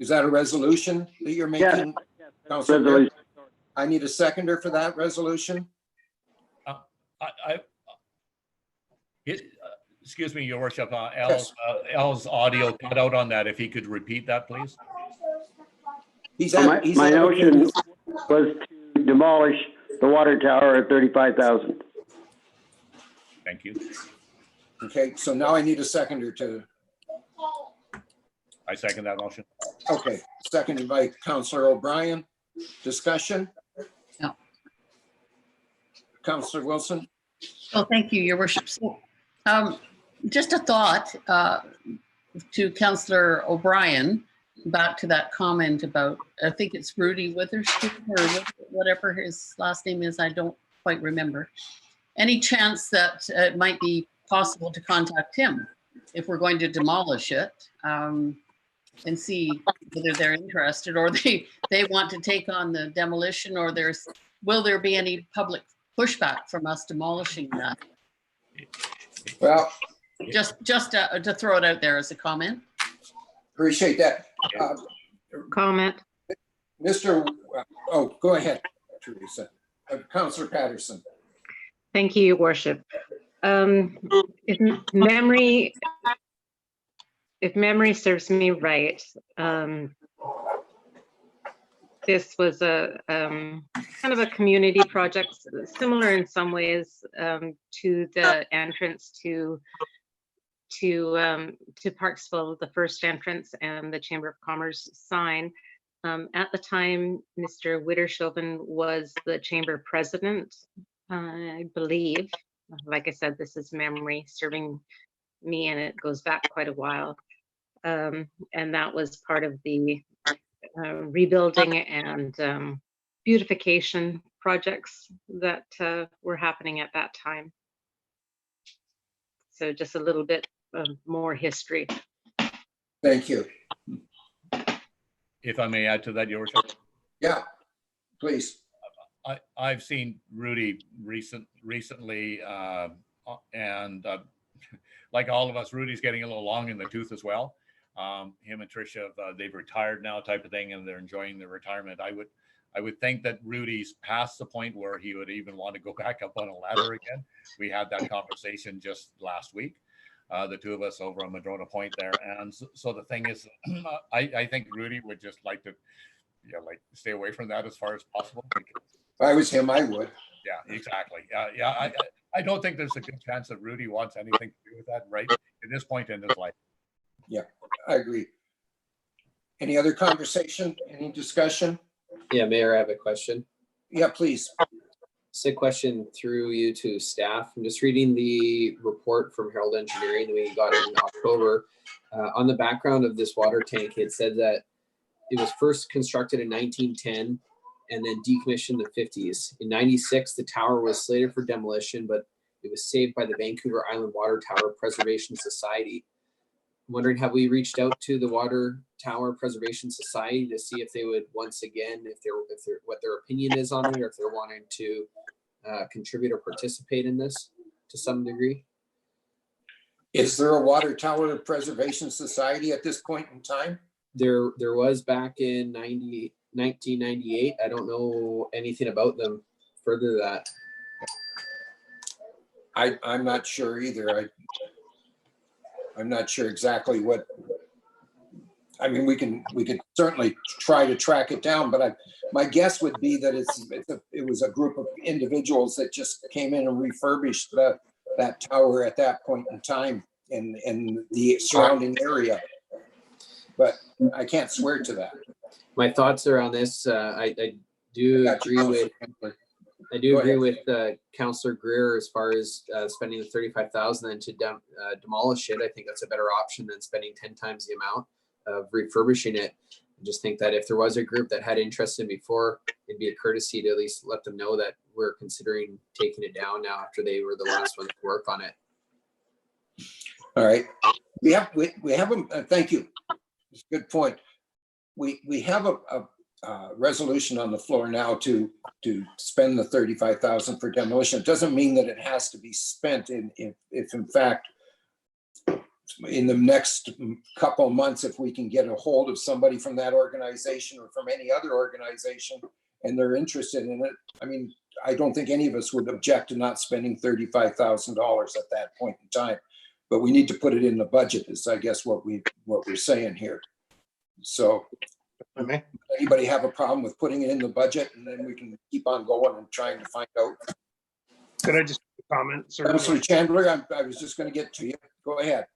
S1: Is that a resolution that you're making? Councilor Bear?
S2: Resolution.
S1: I need a seconder for that resolution.
S3: Excuse me, Your Worship. Al's audio cut out on that. If he could repeat that, please.
S2: My motion was to demolish the water tower at 35,000.
S3: Thank you.
S1: Okay, so now I need a seconder to,
S3: I second that motion.
S1: okay, seconded by Councillor O'Brien. Discussion?
S7: No.
S1: Councillor Wilson?
S7: Oh, thank you, Your Worship. So, just a thought to Councillor O'Brien, back to that comment about, I think it's Rudy Witherspoon or whatever his last name is, I don't quite remember. Any chance that it might be possible to contact him if we're going to demolish it, and see whether they're interested, or they want to take on the demolition, or will there be any public pushback from us demolishing that?
S1: Well,
S7: Just to throw it out there as a comment.
S1: appreciate that.
S8: Comment.
S1: Oh, go ahead, Teresa. Councillor Patterson.
S8: Thank you, Your Worship. If memory serves me right, this was a kind of a community project, similar in some ways to the entrance to Parksville, the first entrance, and the Chamber of Commerce sign. At the time, Mr. Wittershoven was the chamber president, I believe. Like I said, this is memory serving me, and it goes back quite a while. And that was part of the rebuilding and beautification projects that were happening at that time. So just a little bit of more history.
S1: Thank you.
S3: If I may add to that, Your Worship.
S1: Yeah, please.
S3: I've seen Rudy recently, and like all of us, Rudy's getting a little long in the tooth as well. Him and Tricia, they've retired now, type of thing, and they're enjoying their retirement. I would think that Rudy's past the point where he would even want to go back up on a ladder again. We had that conversation just last week, the two of us over on Madrona Point there. And so the thing is, I think Rudy would just like to, like stay away from that as far as possible.
S1: If I was him, I would.
S3: Yeah, exactly. Yeah, I don't think there's a good chance that Rudy wants anything to do with that right at this point in his life.
S1: Yeah, I agree. Any other conversation? Any discussion?
S9: Yeah, Mayor, I have a question.
S1: Yeah, please.
S9: It's a question through you to staff. I'm just reading the report from Herald Engineering that we got in October. On the background of this water tank, it said that it was first constructed in 1910 and then decommissioned in the 50s. In 96, the tower was slated for demolition, but it was saved by the Vancouver Island Water Tower Preservation Society. I'm wondering, have we reached out to the Water Tower Preservation Society to see if they would once again, if they're what their opinion is on it, or if they're wanting to contribute or participate in this to some degree?
S1: Is there a Water Tower Preservation Society at this point in time?
S9: There was back in 1998. I don't know anything about them further than that.
S1: I'm not sure either. I'm not sure exactly what. I mean, we could certainly try to track it down, but my guess would be that it was a group of individuals that just came in and refurbished that tower at that point in time in the surrounding area. But I can't swear to that.
S9: My thoughts are on this. I do agree with Councillor Greer as far as spending the $35,000 and to demolish it. I think that's a better option than spending 10 times the amount of refurbishing it. I just think that if there was a group that had interest in before, it'd be a courtesy to at least let them know that we're considering taking it down now after they were the last ones to work on it.
S1: All right. We have them. Thank you. It's a good point. We have a resolution on the floor now to spend the $35,000 for demolition. It doesn't mean that it has to be spent if in fact in the next couple of months, if we can get a hold of somebody from that organization or from any other organization and they're interested in it. I mean, I don't think any of us would object to not spending $35,000 at that point in time, but we need to put it in the budget is I guess what we're saying here. So anybody have a problem with putting it in the budget, and then we can keep on going and trying to find out.
S5: Could I just comment?
S1: Councillor Chandler, I was just going to get to you. Go ahead.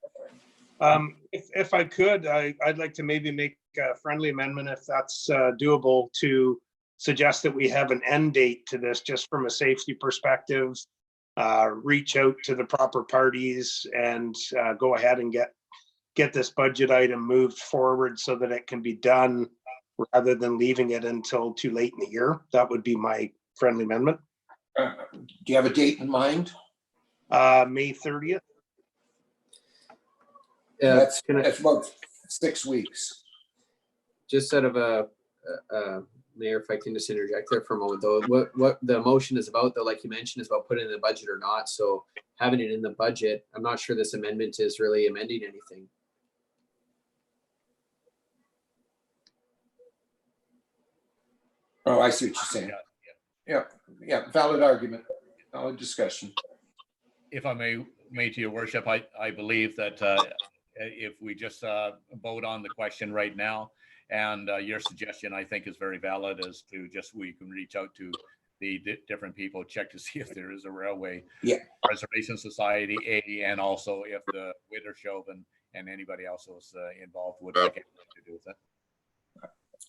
S5: If I could, I'd like to maybe make a friendly amendment, if that's doable, to suggest that we have an end date to this, just from a safety perspective. Reach out to the proper parties and go ahead and get this budget item moved forward so that it can be done rather than leaving it until too late in the year. That would be my friendly amendment.
S1: Do you have a date in mind?
S5: May 30th.
S1: That's about 6 weeks.
S9: Just out of Mayor, if I can just interject there for a moment, though, what the motion is about, though, like you mentioned, is about putting it in the budget or not. So having it in the budget, I'm not sure this amendment is really amending anything.
S1: Oh, I see what you're saying. Yeah, valid argument, valid discussion.
S3: If I may, to your worship, I believe that if we just vote on the question right now, and your suggestion, I think, is very valid, as to just we can reach out to the different people, check to see if there is a railway preservation society, and also if the Wittershoven and anybody else who's involved would like anything to do with it.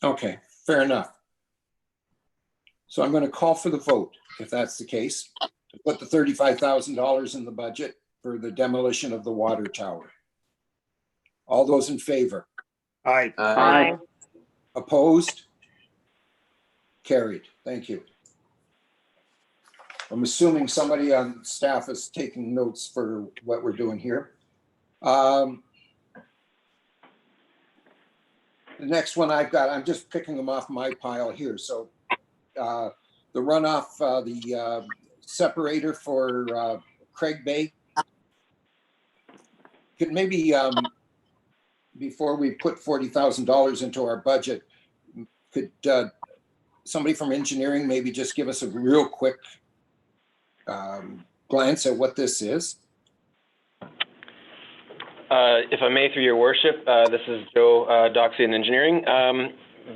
S1: Okay, fair enough. So I'm going to call for the vote, if that's the case, to put the $35,000 in the budget for the demolition of the water tower. All those in favor?
S5: Aye.
S7: Aye.
S1: Opposed? Carried. Thank you. I'm assuming somebody on staff is taking notes for what we're doing here. The next one I've got, I'm just picking them off my pile here. So the runoff, the separator for Craig Bay. Could maybe, before we put $40,000 into our budget, could somebody from engineering maybe just give us a real quick glance at what this is?
S10: If I may, through your worship, this is Joe Doxey in engineering.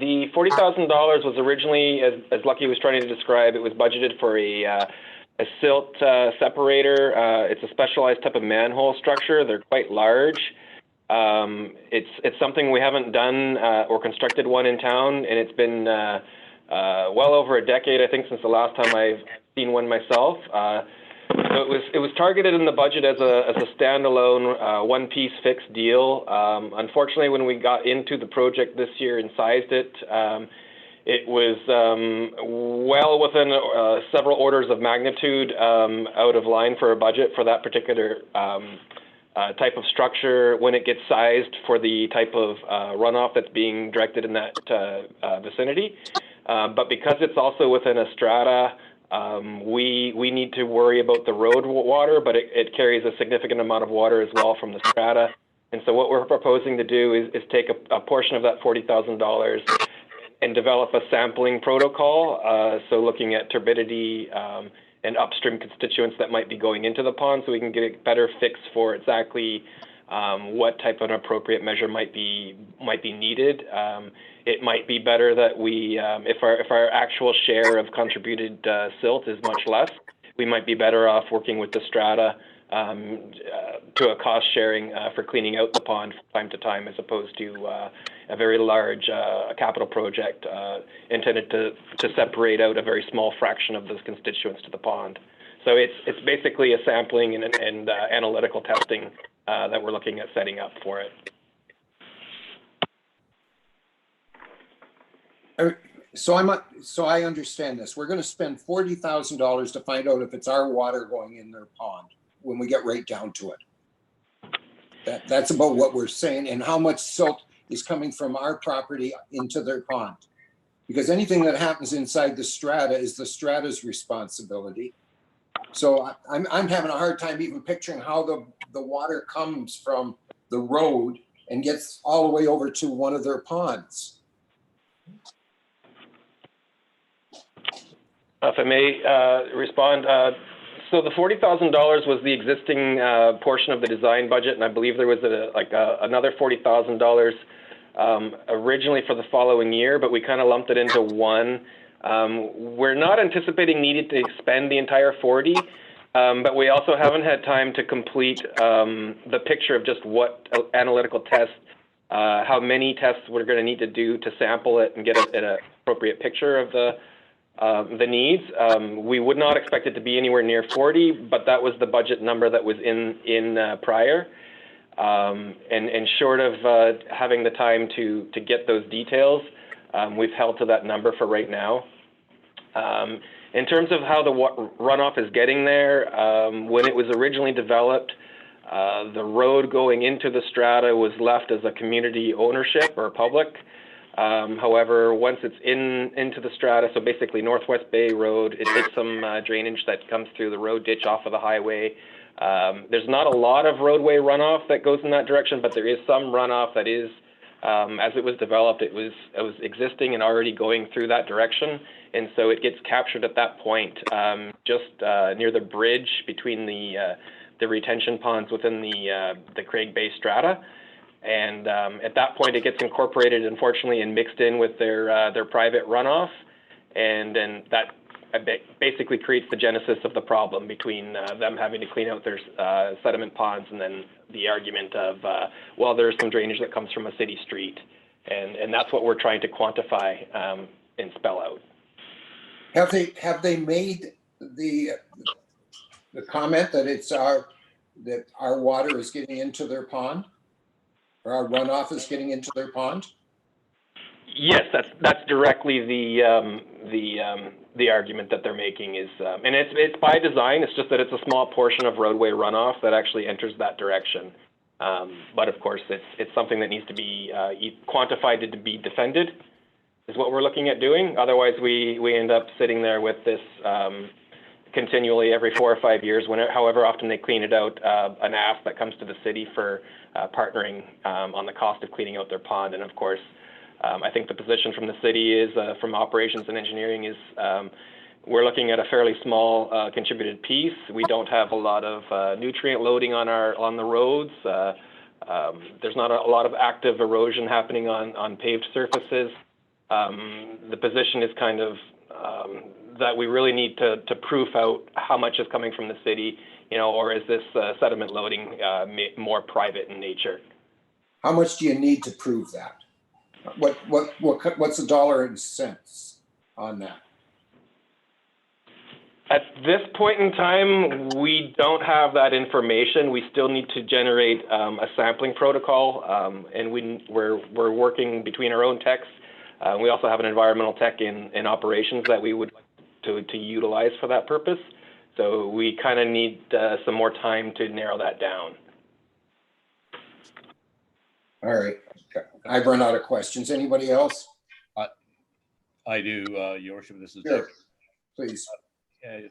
S10: The $40,000 was originally, as Lucky was trying to describe, it was budgeted for a silt separator. It's a specialized type of manhole structure. They're quite large. It's something we haven't done or constructed one in town, and it's been well over a decade, I think, since the last time I've seen one myself. So it was targeted in the budget as a standalone one-piece fixed deal. Unfortunately, when we got into the project this year and sized it, it was well within several orders of magnitude out of line for a budget for that particular type of structure when it gets sized for the type of runoff that's being directed in that vicinity. But because it's also within a strata, we need to worry about the road water, but it carries a significant amount of water as well from the strata. And so what we're proposing to do is take a portion of that $40,000 and develop a sampling protocol. So looking at turbidity and upstream constituents that might be going into the pond, so we can get a better fix for exactly what type of an appropriate measure might be needed. It might be better that we, if our actual share of contributed silt is much less, we might be better off working with the strata to a cost sharing for cleaning out the pond from time to time, as opposed to a very large capital project intended to separate out a very small fraction of those constituents to the pond. So it's basically a sampling and analytical testing that we're looking at setting up for it.
S1: So I understand this. We're going to spend $40,000 to find out if it's our water going in their pond when we get right down to it. That's about what we're saying, and how much silt is coming from our property into their pond. Because anything that happens inside the strata is the strata's responsibility. So I'm having a hard time even picturing how the water comes from the road and gets all the way over to one of their ponds.
S10: If I may respond, so the $40,000 was the existing portion of the design budget, and I believe there was another $40,000 originally for the following year, but we kind of lumped it into one. We're not anticipating needing to expend the entire 40, but we also haven't had time to complete the picture of just what analytical tests, how many tests we're going to need to do to sample it and get an appropriate picture of the needs. We would not expect it to be anywhere near 40, but that was the budget number that was in prior. And short of having the time to get those details, we've held to that number for right now. In terms of how the runoff is getting there, when it was originally developed, the road going into the strata was left as a community ownership or public. However, once it's into the strata, so basically Northwest Bay Road, it takes some drainage that comes through the road ditch off of the highway. There's not a lot of roadway runoff that goes in that direction, but there is some runoff that is, as it was developed, it was existing and already going through that direction. And so it gets captured at that point, just near the bridge between the retention ponds within the Craig Bay strata. And at that point, it gets incorporated, unfortunately, and mixed in with their private runoff. And then that basically creates the genesis of the problem between them having to clean out their sediment ponds, and then the argument of, well, there's some drainage that comes from a city street. And that's what we're trying to quantify and spell out.
S1: Have they made the comment that that our water is getting into their pond? Or our runoff is getting into their pond?
S10: Yes, that's directly the argument that they're making is, and it's by design. It's just that it's a small portion of roadway runoff that actually enters that direction. But of course, it's something that needs to be quantified to be defended, is what we're looking at doing. Otherwise, we end up sitting there with this continually every 4 or 5 years, however often they clean it out, an ask that comes to the city for partnering on the cost of cleaning out their pond. And of course, I think the position from the city is, from operations and engineering, is we're looking at a fairly small contributed piece. We don't have a lot of nutrient loading on the roads. There's not a lot of active erosion happening on paved surfaces. The position is kind of that we really need to proof out how much is coming from the city, or is this sediment loading more private in nature?
S1: How much do you need to prove that? What's the dollar and cents on that?
S10: At this point in time, we don't have that information. We still need to generate a sampling protocol, and we're working between our own techs. We also have an environmental tech in operations that we would like to utilize for that purpose. So we kind of need some more time to narrow that down.
S1: All right. I've run out of questions. Anybody else?
S3: I do, Your Worship. This is
S1: Sure.
S3: Dick.
S1: Please.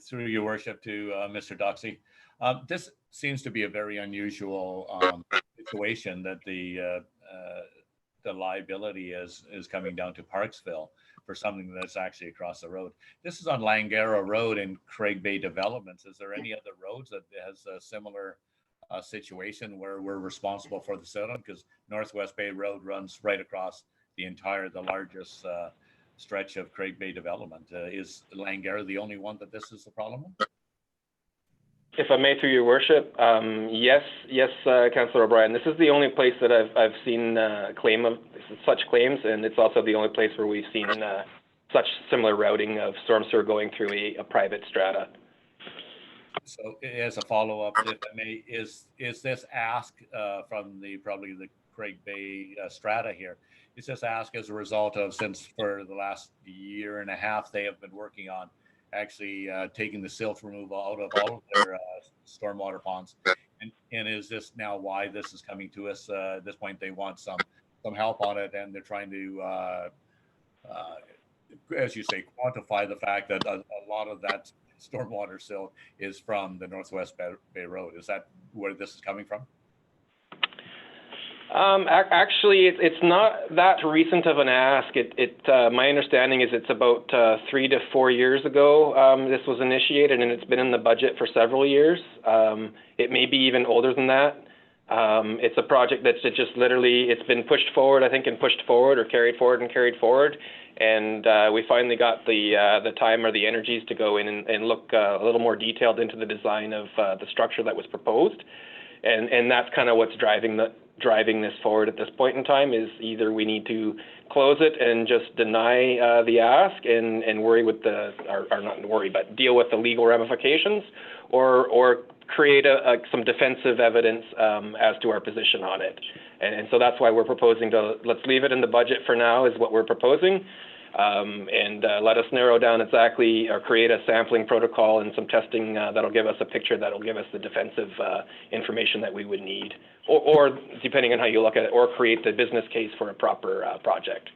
S3: Through Your Worship to Mr. Doxey. This seems to be a very unusual situation that the liability is coming down to Parksville for something that's actually across the road. This is on Langara Road in Craig Bay Developments. Is there any other roads that has a similar situation where we're responsible for the settlement? Because Northwest Bay Road runs right across the largest stretch of Craig Bay Development. Is Langara the only one that this is the problem with?
S10: If I may, through Your Worship, yes, Councillor O'Brien. This is the only place that I've seen claim of such claims, and it's also the only place where we've seen such similar routing of storm sewer going through a private strata.
S3: So, as a follow-up, if I may, is this ask from probably the Craig Bay strata here? Is this ask as a result of, since for the last year and a half they have been working on actually taking the silt removal out of all of their stormwater ponds, and is this now why this is coming to us at this point? They want some help on it, and they're trying to, as you say, quantify the fact that a lot of that stormwater silt is from the Northwest Bay Road. Is that where this is coming from?
S10: Actually, it's not that recent of an ask. My understanding is it's about 3 to 4 years ago this was initiated, and it's been in the budget for several years. It may be even older than that. It's a project that's just literally, it's been pushed forward, I think, and pushed forward, or carried forward and carried forward. And we finally got the time or the energies to go in and look a little more detailed into the design of the structure that was proposed. And that's kind of what's driving this forward at this point in time. Is either we need to close it and just deny the ask and worry with or not worry, but deal with the legal ramifications, or create some defensive evidence as to our position on it. And so that's why we're proposing let's leave it in the budget for now, is what we're proposing. And let us narrow down exactly, or create a sampling protocol and some testing that'll give us a picture that'll give us the defensive information that we would need, or depending on how you look at it, or create the business case for a proper project.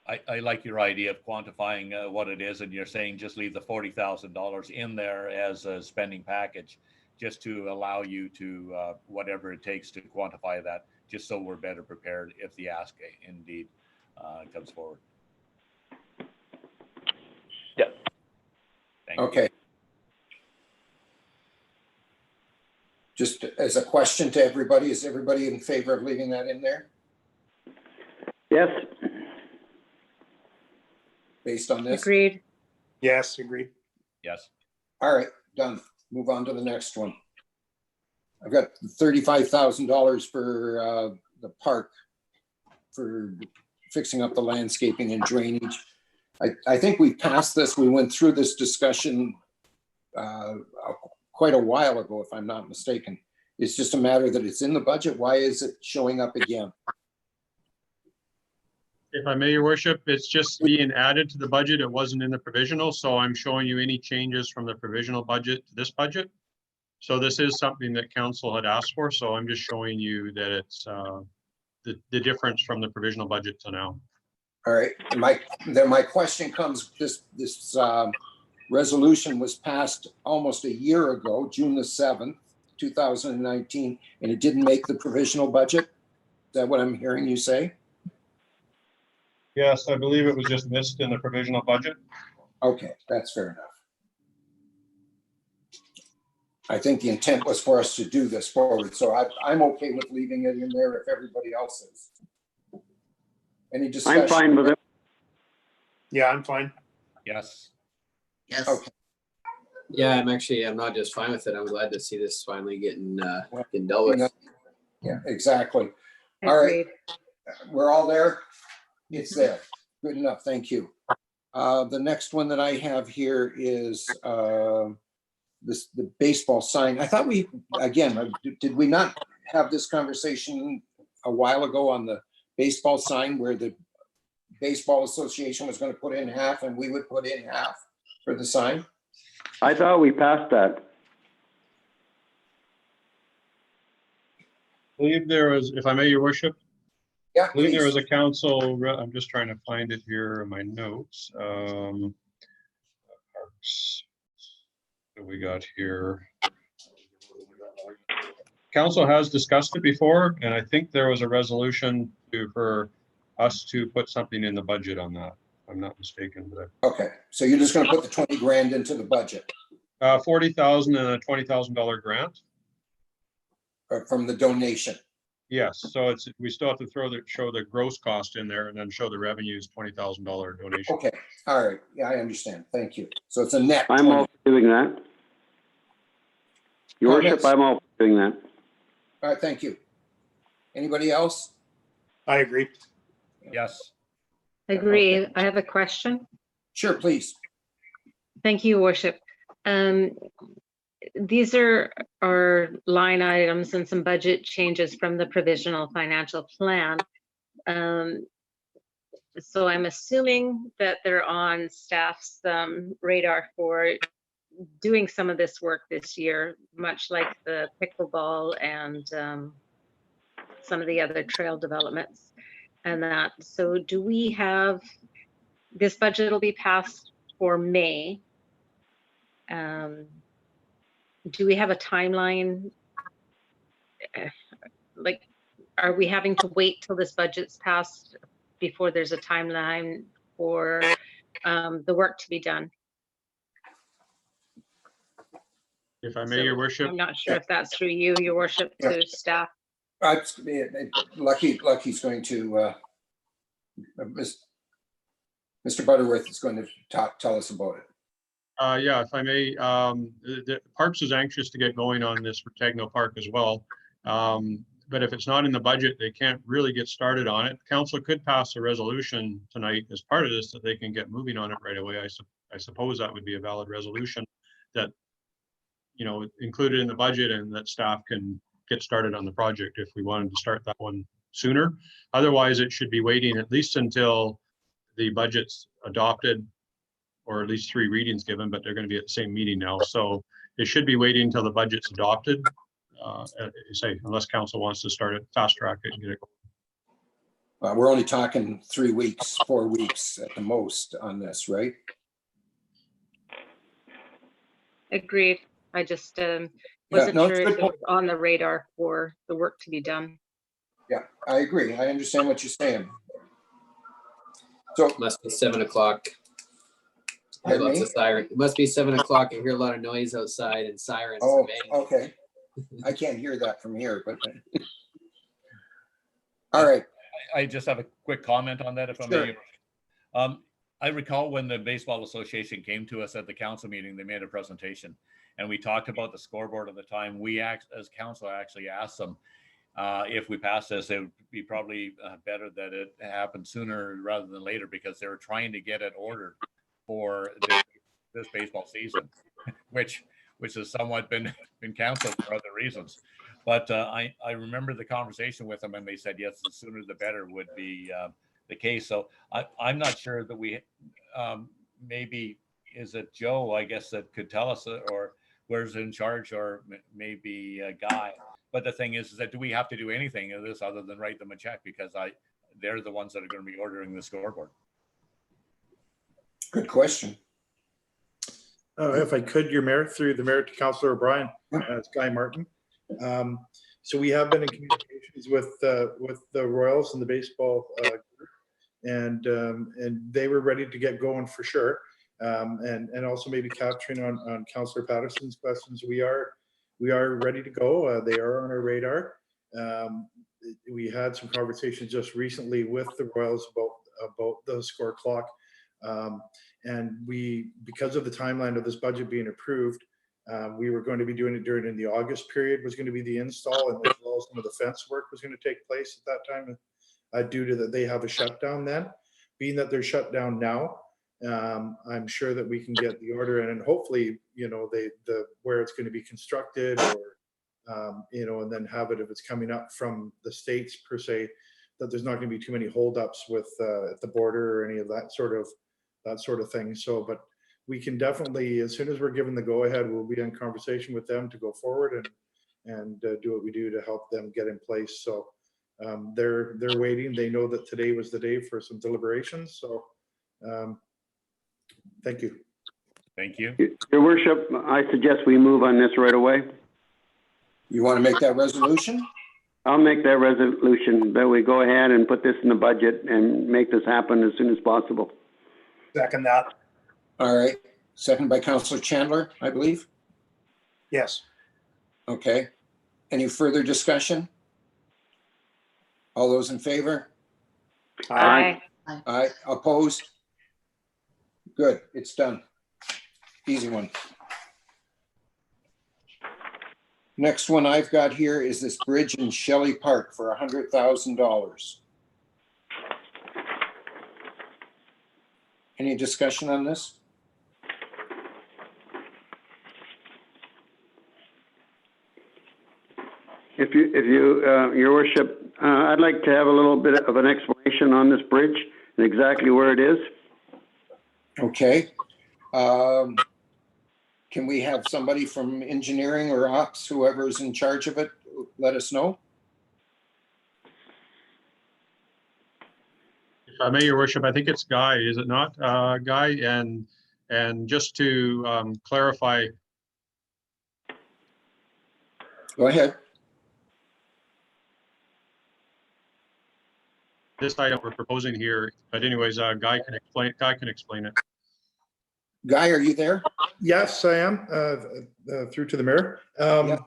S3: I like your idea of quantifying what it is, and you're saying just leave the $40,000 in there as a spending package, just to allow you to whatever it takes to quantify that, just so we're better prepared if the ask indeed comes forward.
S10: Yeah.
S3: Thank you.
S1: Okay. Just as a question to everybody, is everybody in favor of leaving that in there
S2: Yes.
S1: based on this?
S8: Agreed.
S5: Yes, agreed.
S3: Yes.
S1: All right, done. Move on to the next one. I've got $35,000 for the park for fixing up the landscaping and drainage. I think we passed this. We went through this discussion quite a while ago, if I'm not mistaken. It's just a matter that it's in the budget. Why is it showing up again?
S4: If I may, Your Worship, it's just being added to the budget. It wasn't in the provisional, so I'm showing you any changes from the provisional budget to this budget. So this is something that council had asked for, so I'm just showing you that it's the difference from the provisional budget to now.
S1: All right, my question comes, this resolution was passed almost a year ago, June the 7th, 2019, and it didn't make the provisional budget? Is that what I'm hearing you say?
S4: Yes, I believe it was just missed in the provisional budget.
S1: Okay, that's fair enough. I think the intent was for us to do this forward, so I'm okay with leaving it in there if everybody else is. Any discussion?
S2: I'm fine with it.
S5: Yeah, I'm fine.
S3: Yes.
S11: Yes.
S1: Okay.
S9: Yeah, I'm not just fine with it. I'm glad to see this finally getting dealt
S1: You know,
S9: with.
S1: Yeah, exactly. All right,
S8: Agreed.
S1: we're all there. It's there. Good enough. Thank you. The next one that I have here is the baseball sign. I thought did we not have this conversation a while ago on the baseball sign where the Baseball Association was going to put in half and we would put in half for the sign?
S2: I thought we passed that.
S4: I believe there was, if I may, your worship,
S1: Yeah,
S4: I believe there
S1: please.
S4: was a council, I'm just trying to find it here in my notes. Parks. What we got here? Council has discussed it before, and I think there was a resolution for us to put something in the budget on that. If I'm not mistaken, but
S1: Okay, so you're just going to put the 20 grand into the budget
S4: 40,000 and a $20,000 grant.
S1: from the donation.
S4: Yes, so we still have to show the gross cost in there and then show the revenues $20,000 donation.
S1: Okay, all right. Yeah, I understand. Thank you. So it's a net.
S2: I'm
S1: 20.
S2: all for doing that. Your worship,
S1: Comments?
S2: I'm all for doing that.
S1: All right, thank you. Anybody else?
S5: I agree.
S3: Yes.
S8: Agreed. I have a question.
S1: Sure, please.
S8: Thank you, Worship. These are our line items and some budget changes from the provisional financial plan. So I'm assuming that they're on staff's radar for doing some of this work this year, much like the pickleball and some of the other trail developments and that. So do we have, this budget will be passed for May. Do we have a timeline? Like, are we having to wait till this budget's passed before there's a timeline for the work to be done?
S4: If I may, your worship.
S8: I'm not sure if that's through you, your worship, to staff.
S1: Lucky's going to, Mr. Butterworth is going to tell us about it.
S4: Yeah, if I may, the Parks is anxious to get going on this for Tegno Park as well. But if it's not in the budget, they can't really get started on it. Council could pass a resolution tonight as part of this that they can get moving on it right away. I suppose that would be a valid resolution that, you know, included in the budget and that staff can get started on the project if we wanted to start that one sooner. Otherwise, it should be waiting at least until the budget's adopted, or at least 3 readings given, but they're going to be at the same meeting now. So it should be waiting until the budget's adopted, say, unless council wants to start it, fast track it and get it going.
S1: We're only talking 3 weeks, 4 weeks at the most on this, right?
S8: Agreed. I just wasn't
S1: no,
S8: sure
S1: it's
S8: if it was on the radar for the work to be done.
S1: Yeah, I agree. I understand what you're saying. So
S9: Must be 7 o'clock. Hear lots of sirens. It must be 7 o'clock. I hear a lot of noise outside and sirens.
S1: Oh, okay. I can't hear that from here, but all right.
S3: I just have a quick comment on that, if I may. I recall when the Baseball Association came to us at the council meeting, they made a presentation and we talked about the scoreboard at the time. We as council actually asked them if we pass this, it would be probably better that it happened sooner rather than later, because they were trying to get it ordered for this baseball season, which has somewhat been canceled for other reasons. But I remember the conversation with them and they said, yes, the sooner the better would be the case. So I'm not sure that we, maybe, is it Joe, I guess, that could tell us, or where's in charge, or maybe a Guy. But the thing is that do we have to do anything of this other than write them a check, because they're the ones that are going to be ordering the scoreboard?
S1: Good question.
S12: If I could, your mayor, through the mayor to Councillor O'Brien, it's Guy Martin. So we have been in communications with the Royals and the baseball group, and they were ready to get going for sure. And also maybe capturing on Councillor Patterson's questions, we are ready to go. They are on our radar. We had some conversations just recently with the Royals about the score clock. And because of the timeline of this budget being approved, we were going to be doing it during the August period was going to be the install, and as well as some of the fence work was going to take place at that time due to that they have a shutdown then. Being that they're shut down now, I'm sure that we can get the order in, and hopefully, where it's going to be constructed, or and then have it if it's coming up from the States per se, that there's not going to be too many holdups with at the border or any of that sort of thing. So, but we can definitely, as soon as we're given the go ahead, we'll be in conversation with them to go forward and do what we do to help them get in place. So they're waiting. They know that today was the day for some deliberations. So thank you.
S3: Thank you.
S2: Your worship, I suggest we move on this right away.
S1: You want to make that resolution?
S2: I'll make that resolution that we go ahead and put this in the budget and make this happen as soon as possible.
S5: Second that.
S1: All right. Second by Councillor Chandler, I believe.
S5: Yes.
S1: Okay. Any further discussion? All those in favor?
S3: Aye.
S1: Aye. Opposed? Good. It's done. Easy one. Next one I've got here is this bridge in Shelley Park for $100,000. Any discussion on this?
S2: If you, your worship, I'd like to have a little bit of an explanation on this bridge and exactly where it is.
S1: Okay. Can we have somebody from engineering or ops, whoever's in charge of it, let us know?
S4: If I may, your worship, I think it's Guy, is it not, Guy? And just to clarify.
S1: Go ahead.
S4: This item we're proposing here, but anyways, Guy can explain it.
S1: Guy, are you there?
S12: Yes, I am, through to the mayor.
S1: Yeah.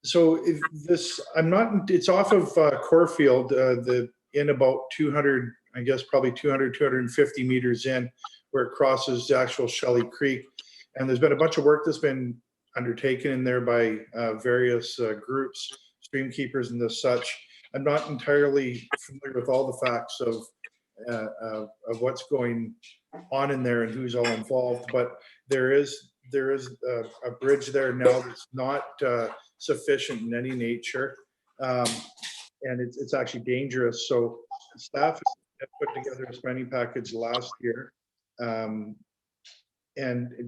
S12: So if this, it's off of Corfield, in about 200, I guess probably 200, 250 meters in, where it crosses the actual Shelley Creek. And there's been a bunch of work that's been undertaken in there by various groups, stream keepers and the such. I'm not entirely familiar with all the facts of what's going on in there and who's all involved, but there is a bridge there now that's not sufficient in any nature, and it's actually dangerous. So staff have put together a spending package last year, and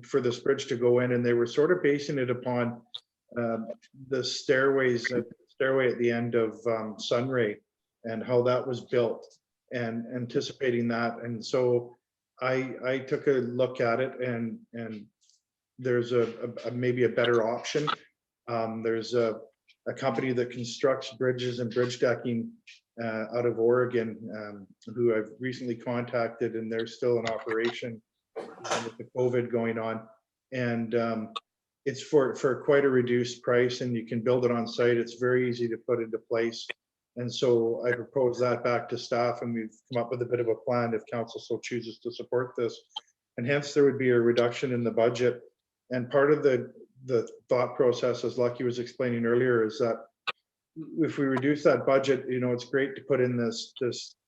S12: for this bridge to go in, and they were sort of basing it upon the stairway at the end of Sunray and how that was built, and anticipating that. And so I took a look at it, and there's maybe a better option. There's a company that constructs bridges and bridge decking out of Oregon, who I've recently contacted, and they're still in operation with the COVID going on. And it's for quite a reduced price, and you can build it on site. It's very easy to put into place. And so I proposed that back to staff, and we've come up with a bit of a plan if council so chooses to support this. And hence there would be a reduction in the budget. And part of the thought process, as Lucky was explaining earlier, is that if we reduce that budget, it's great to put in this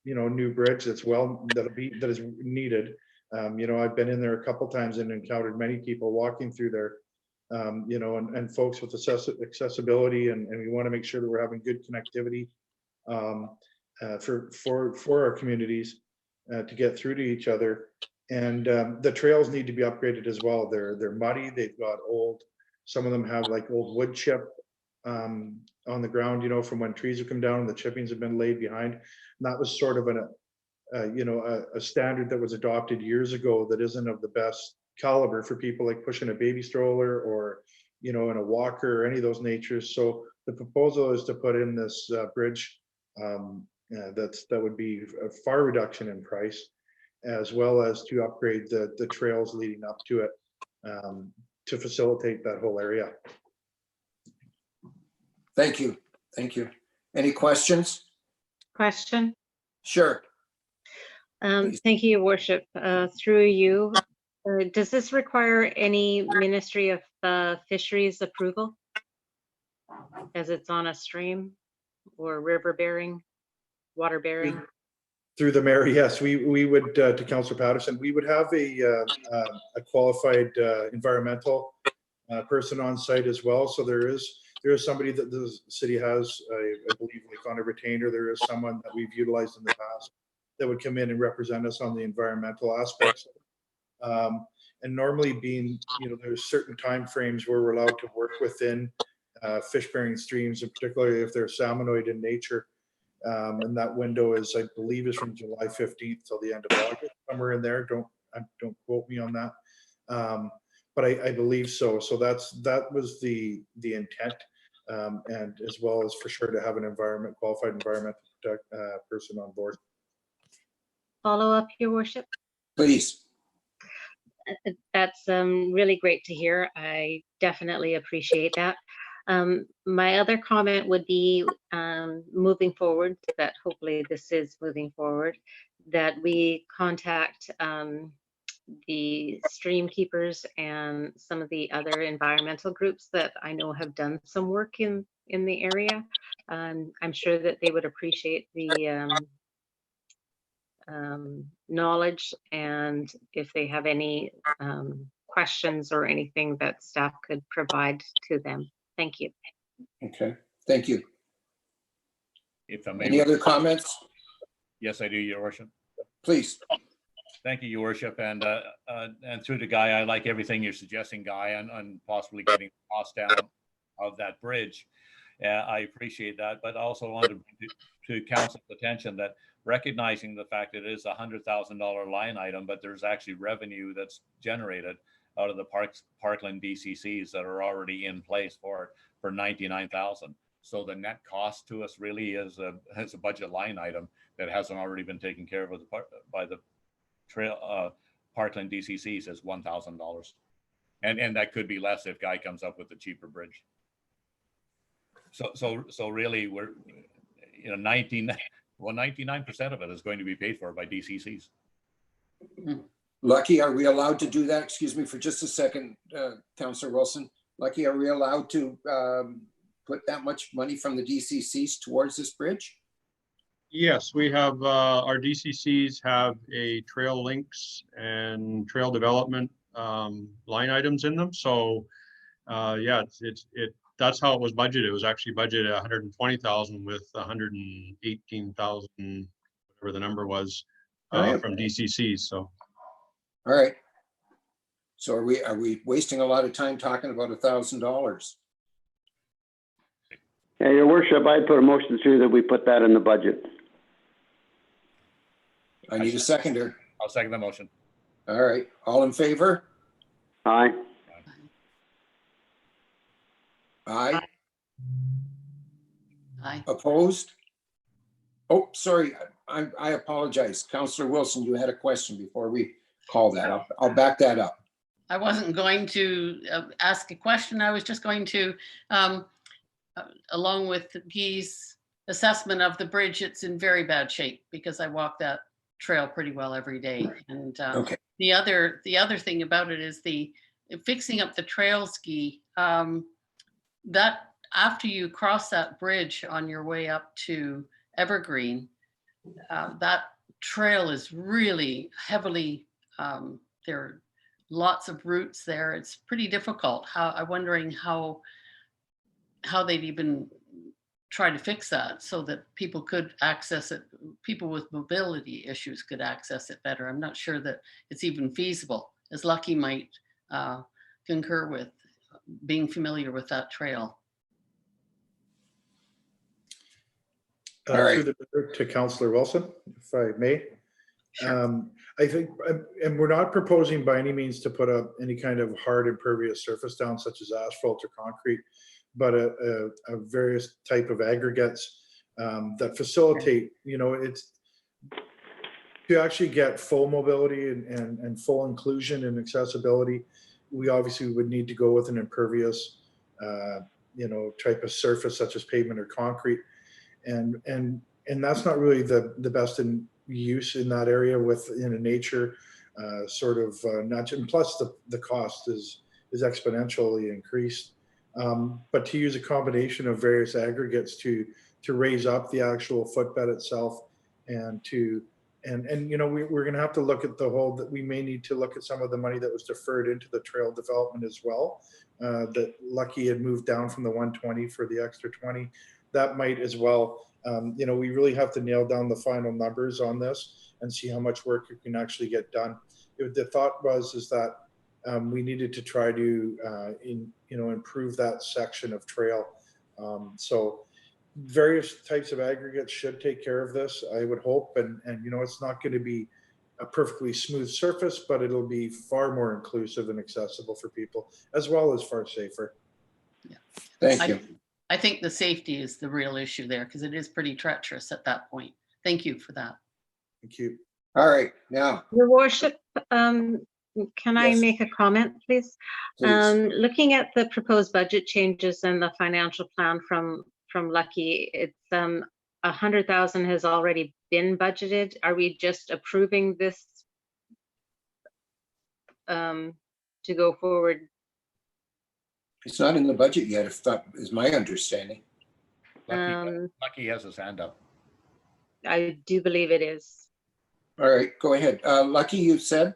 S12: new bridge that is needed. I've been in there a couple times and encountered many people walking through there, and folks with accessibility, and we want to make sure that we're having good connectivity for our communities to get through to each other. And the trails need to be upgraded as well. They're muddy. They've got some of them have like old wood chip on the ground, from when trees have come down and the chippings have been laid behind. And that was sort of a standard that was adopted years ago that isn't of the best caliber for people like pushing a baby stroller or in a walker or any of those natures. So the proposal is to put in this bridge that would be a far reduction in price, as well as to upgrade the trails leading up to it to facilitate that whole area.
S1: Thank you. Any questions?
S8: Question?
S1: Sure.
S8: Thank you, Your Worship. Through you, Does this require any Ministry of Fisheries approval? As it's on a stream or river bearing, water bearing?
S12: Through the mayor, yes, we would, to Councillor Patterson, we would have a qualified environmental person on site as well. So there is somebody that the city has, I believe, like on a retainer. There is someone that we've utilized in the past that would come in and represent us on the environmental aspects. And normally being, there's certain timeframes where we're allowed to work within fish-bearing streams, and particularly if they're salmonoid in nature. And that window is, I believe, is from July 15th till the end of August, somewhere in there. Don't quote me on that. But I believe so. So that was the intent, and as well as for sure to have an qualified environmental person on board.
S8: Follow up, Your Worship.
S1: Please.
S8: That's really great to hear. I definitely appreciate that. My other comment would be moving forward, that hopefully this is moving forward, that we contact the stream keepers and some of the other environmental groups that I know have done some work in the area. I'm sure that they would appreciate the knowledge, and if they have any questions or anything that staff could provide to them. Thank you.
S1: Okay, thank you.
S3: If I may.
S1: Any other comments?
S3: Yes, I do, Your Worship.
S1: Please.
S3: Thank you, Your Worship. And through to Guy, I like everything you're suggesting, Guy, on possibly getting the cost down of that bridge. I appreciate that, but also wanted to bring to council's attention that recognizing the fact that it is a $100,000 line item, but there's actually revenue that's generated out of the Parkland DCCs that are already in place for it for $99,000. So the net cost to us really is a budget line item that hasn't already been taken care of by the Parkland DCCs is $1,000, and that could be less if Guy comes up with a cheaper bridge. So really we're 99% of it is going to be paid for by DCCs.
S1: Lucky, are we allowed to do that? Excuse me for just a second, Councillor Wilson. Lucky, are we allowed to put that much money from the DCCs towards this bridge?
S4: Yes, we have, our DCCs have a trail links and trail development line items in them. So yeah, that's how it was budgeted. It was actually budgeted 120,000 with 118,000, whatever the number was, from DCCs. So.
S1: All right. So are we wasting a lot of time talking about $1,000?
S2: Yeah, Your Worship, I put a motion through that we put that in the budget.
S1: I need a seconder.
S3: I'll second the motion.
S1: All right. All in favor?
S2: Aye.
S1: Aye.
S7: Aye.
S1: Opposed? Oh, sorry. I apologize. Councillor Wilson, you had a question before we call that. I'll back that up.
S7: I wasn't going to ask a question. I was just going to, along with Guy's assessment of the bridge, it's in very bad shape because I walk that trail pretty well every day. And
S1: Okay.
S7: the other thing about it is the fixing up the trail ski. That after you cross that bridge on your way up to Evergreen, that trail is really heavily, there are lots of routes there. It's pretty difficult. I'm wondering how they'd even try to fix that so that people could access it. People with mobility issues could access it better. I'm not sure that it's even feasible, as Lucky might concur with, being familiar with that trail.
S1: All right.
S12: To Councillor Wilson, if I may.
S7: Sure.
S12: I think, and we're not proposing by any means to put up any kind of hard impervious surface down, such as asphalt or concrete, but a various type of aggregates that facilitate, it's to actually get full mobility and full inclusion and accessibility. We obviously would need to go with an impervious, type of surface such as pavement or concrete, and that's not really the best in use in that area in a nature and plus the cost is exponentially increased. But to use a combination of various aggregates to raise up the actual footbed itself, and we're going to have to look at the whole, that we may need to look at some of the money that was deferred into the trail development as well. That Lucky had moved down from the 120 for the extra 20. That might as well. We really have to nail down the final numbers on this and see how much work it can actually get done. The thought is that we needed to try to improve that section of trail. So various types of aggregates should take care of this, I would hope. And it's not going to be a perfectly smooth surface, but it'll be far more inclusive and accessible for people, as well as far safer.
S7: Yeah.
S1: Thank you.
S7: I think the safety is the real issue there, because it is pretty treacherous at that point. Thank you for that.
S12: Thank you.
S1: All right, now.
S8: Your worship, can I
S1: Yes.
S8: make a comment, please?
S1: Please.
S8: Looking at the proposed budget changes and the financial plan from Lucky, it's 100,000 has already been budgeted. Are we just approving this to go forward?
S1: It's not in the budget yet, if that is my understanding.
S3: Lucky has his hand up.
S8: I do believe it is.
S1: All right, go ahead. Lucky, you said?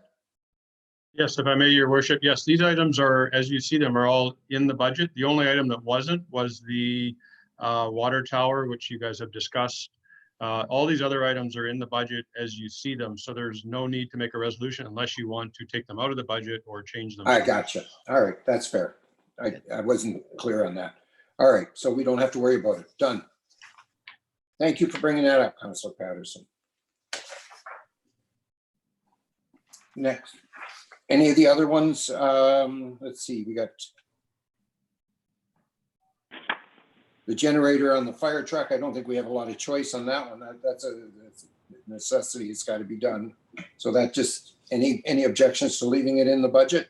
S4: Yes, if I may, Your Worship. Yes, these items are, as you see them, are all in the budget. The only item that wasn't was the water tower, which you guys have discussed. All these other items are in the budget as you see them. So there's no need to make a resolution unless you want to take them out of the budget or change them.
S1: I gotcha. All right, that's fair. I wasn't clear on that. All right, so we don't have to worry about it. Done. Thank you for bringing that up, Councilor Patterson. Next, any of the other ones? Let's see, we got the generator on the fire truck. I don't think we have a lot of choice on that one. That's a necessity. It's got to be done. So that just, any objections to leaving it in the budget?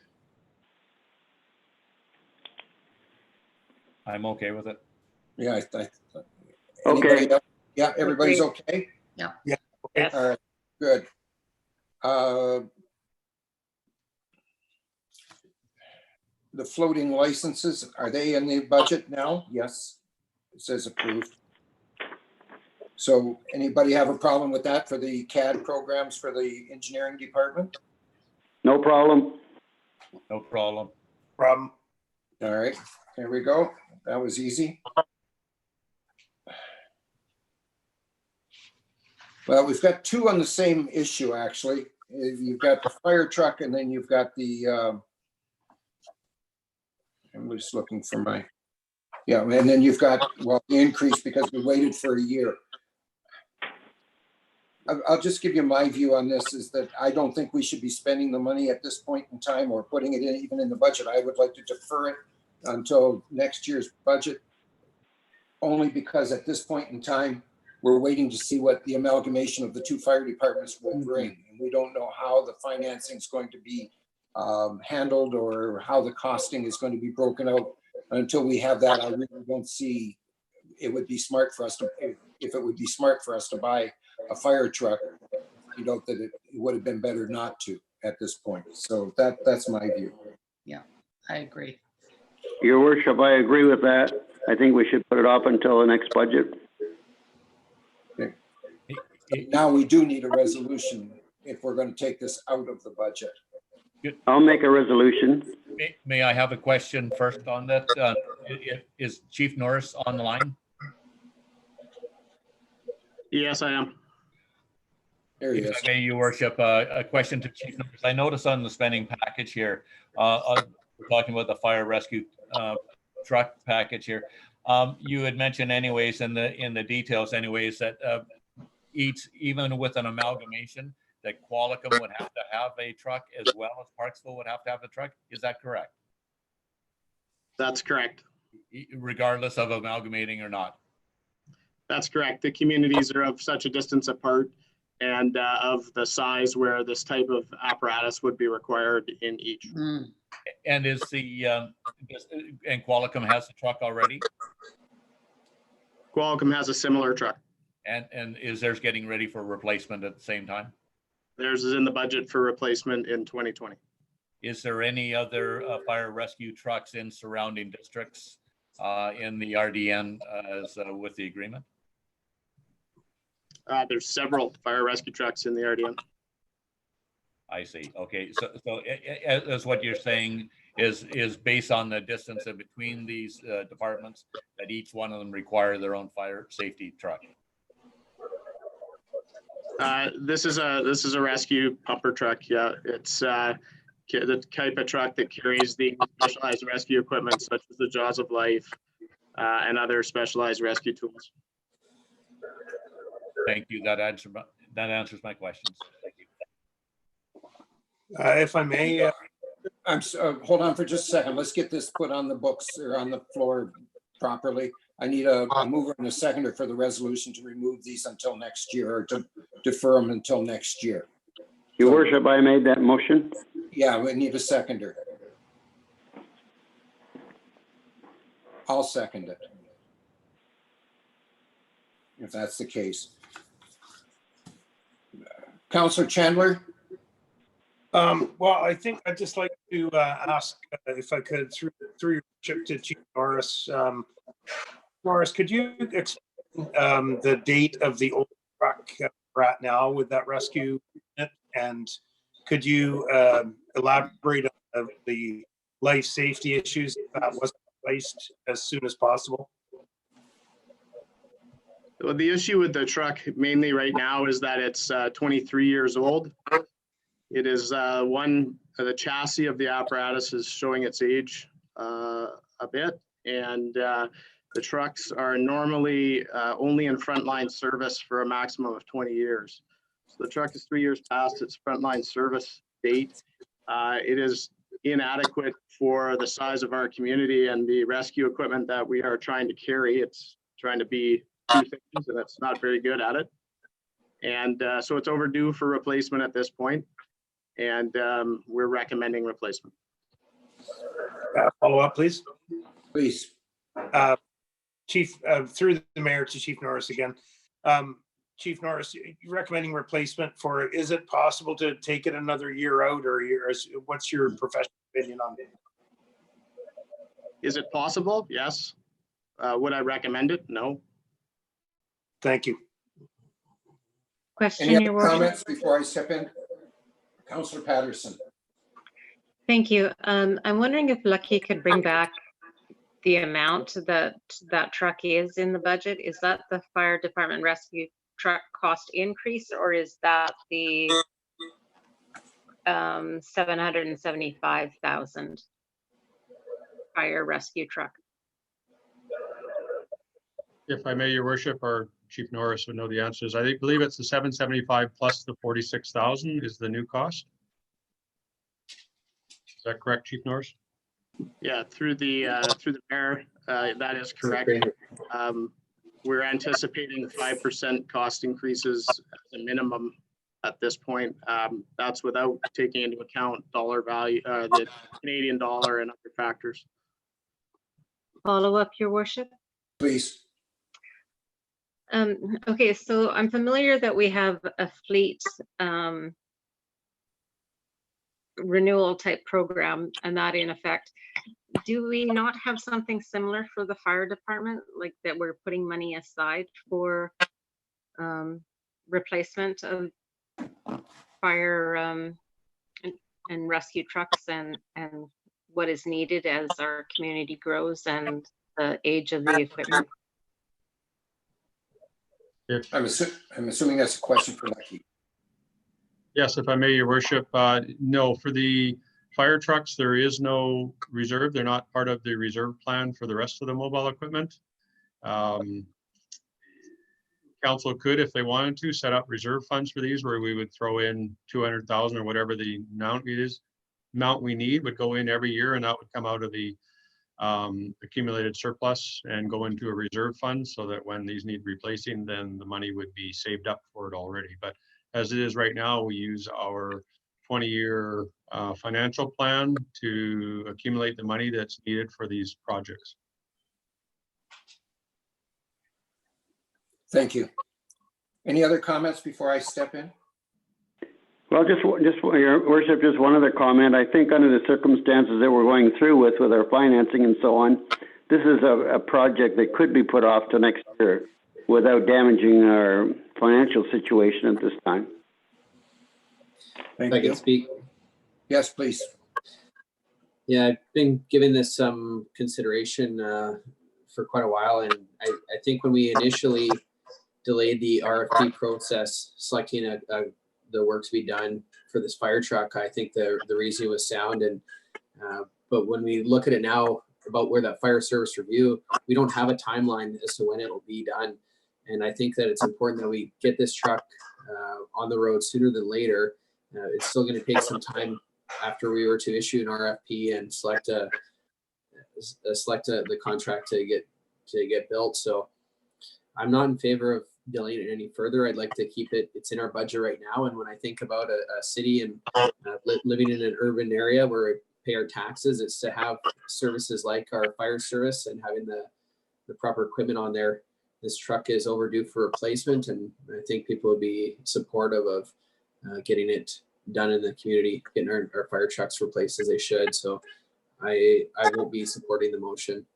S3: I'm okay with it.
S1: Yeah,
S2: Okay.
S1: else? Yeah, everybody's okay?
S7: Yeah.
S5: Yeah.
S8: Yes.
S1: All right, good. The floating licenses, are they in the budget now? Yes, it says approved. So anybody have a problem with that for the CAD programs for the engineering department?
S2: No problem.
S3: No problem.
S5: Problem.
S1: All right, there we go. That was easy. Well, we've got two on the same issue, actually. You've got the fire truck and then you've got the, I'm just looking for my, yeah, and then you've got, well, the increase because we waited for a year. I'll just give you my view on this is that I don't think we should be spending the money at this point in time or putting it in even in the budget. I would like to defer it until next year's budget, only because at this point in time, we're waiting to see what the amalgamation of the two fire departments will bring. And we don't know how the financing is going to be handled or how the costing is going to be broken out. Until we have that, I really don't see it would be smart for us to, if it would be smart for us to buy a fire truck, you know, that it would have been better not to at this point. So that's my view.
S7: Yeah, I agree.
S2: Your Worship, I agree with that. I think we should put it off until the next budget.
S1: Now we do need a resolution if we're going to take this out of the budget.
S2: I'll make a resolution.
S3: May I have a question first on that? Is Chief Norris on the line?
S11: Yes, I am.
S1: There he is.
S3: If I may, Your Worship, a question to Chief Norris. I noticed on the spending package here, we're talking about the fire rescue truck package here. You had mentioned anyways in the details anyways that even with an amalgamation, that Qualicum would have to have a truck as well as Parksville would have to have a truck. Is that correct?
S11: That's correct.
S3: Regardless of amalgamating or not?
S11: That's correct. The communities are of such a distance apart and of the size where this type of apparatus would be required in each.
S7: Mm.
S3: And is and Qualicum has the truck already?
S11: Qualicum has a similar truck.
S3: And is theirs getting ready for replacement at the same time?
S11: Theirs is in the budget for replacement in 2020.
S3: Is there any other fire rescue trucks in surrounding districts in the RDN as with the agreement?
S11: There's several fire rescue trucks in the RDN.
S3: I see. Okay, so as what you're saying is based on the distance in between these departments, that each one of them require their own fire safety truck.
S11: This is a rescue pumper truck. Yeah, it's the type of truck that carries the specialized rescue equipment such as the Jaws of Life and other specialized rescue tools.
S3: Thank you. That answers my questions. Thank you.
S5: If I may,
S1: hold on for just a second. Let's get this put on the books or on the floor properly. I need a mover and a seconder for the resolution to remove these until next year, or to defer them until next year.
S2: Your worship, I made that motion.
S1: Yeah, we need a seconder. I'll second it, if that's the case. Councillor Chandler?
S5: well, I think I'd just like to ask if I could, through your worship, to Chief Norris. Norris, could you explain the date of the old truck we're at now with that rescue unit? And could you elaborate on the life safety issues if that wasn't replaced as soon as possible?
S11: Well, the issue with the truck mainly right now is that it's 23 years old. It is the chassis of the apparatus is showing its age a bit, and the trucks are normally only in frontline service for a maximum of 20 years. So the truck is 3 years past its frontline service date. It is inadequate for the size of our community and the rescue equipment that we are trying to carry. It's trying to be two things, and it's not very good at it. And so it's overdue for replacement at this point, and we're recommending replacement.
S5: Follow up, please.
S1: Please.
S5: Chief, through the mayor to Chief Norris again. Chief Norris, you're recommending replacement for it. Is it possible to take it another year out, or what's your professional opinion on it?
S11: Is it possible? Yes. Would I recommend it? No.
S5: Thank you.
S8: Question,
S1: Any
S8: Your
S1: other
S8: Worship.
S1: comments before I step in? Councillor Patterson.
S8: Thank you. I'm wondering if Lucky could bring back the amount that truck is in the budget. Is that the fire department rescue truck cost increase, or is that the 775,000 fire rescue truck?
S4: If I may, Your Worship, or Chief Norris would know the answers. I believe it's the 775 plus the 46,000 is the new cost. Is that correct, Chief Norris?
S11: Yeah, through the mayor, that is correct. We're anticipating 5% cost increases as a minimum at this point. That's without taking into account dollar value, the Canadian dollar and other factors.
S8: Follow up, Your Worship.
S1: Please.
S8: Okay, so I'm familiar that we have a fleet renewal type program, and that in effect. Do we not have something similar for the fire department, like that we're putting money aside for replacement of fire and rescue trucks and what is needed as our community grows and the age of the equipment?
S1: I'm assuming that's a question for Lucky.
S4: Yes, if I may, Your Worship. No, for the fire trucks, there is no reserve. They're not part of the reserve plan for the rest of the mobile equipment. Council could, if they wanted to, set up reserve funds for these where we would throw in 200,000 or whatever the amount we need would go in every year, and that would come out of the accumulated surplus and go into a reserve fund so that when these need replacing, then the money would be saved up for it already. But as it is right now, we use our 20-year financial plan to accumulate the money that's needed for these projects.
S1: Thank you. Any other comments before I step in?
S2: Well, just Your Worship, just one other comment. I think under the circumstances that we're going through with our financing and so on, this is a project that could be put off to next year without damaging our financial situation at this time.
S1: Thank
S9: If I
S1: you.
S9: can speak.
S1: Yes, please.
S9: Yeah, I've been giving this some consideration for quite a while, and I think when we initially delayed the RFP process, selecting the work to be done for this fire truck, I think the reasoning was sound. And but when we look at it now about where that fire service review, we don't have a timeline as to when it'll be done. And I think that it's important that we get this truck on the road sooner than later. It's still going to take some time after we were to issue an RFP and select the contract to get built. So I'm not in favor of delaying it any further. I'd like to keep it's in our budget right now. And when I think about a city and living in an urban area where we pay our taxes, it's to have services like our fire service and having the proper equipment on there. This truck is overdue for replacement, and I think people would be supportive of getting it done in the community, getting our fire trucks replaced as they should. So I won't be supporting the motion.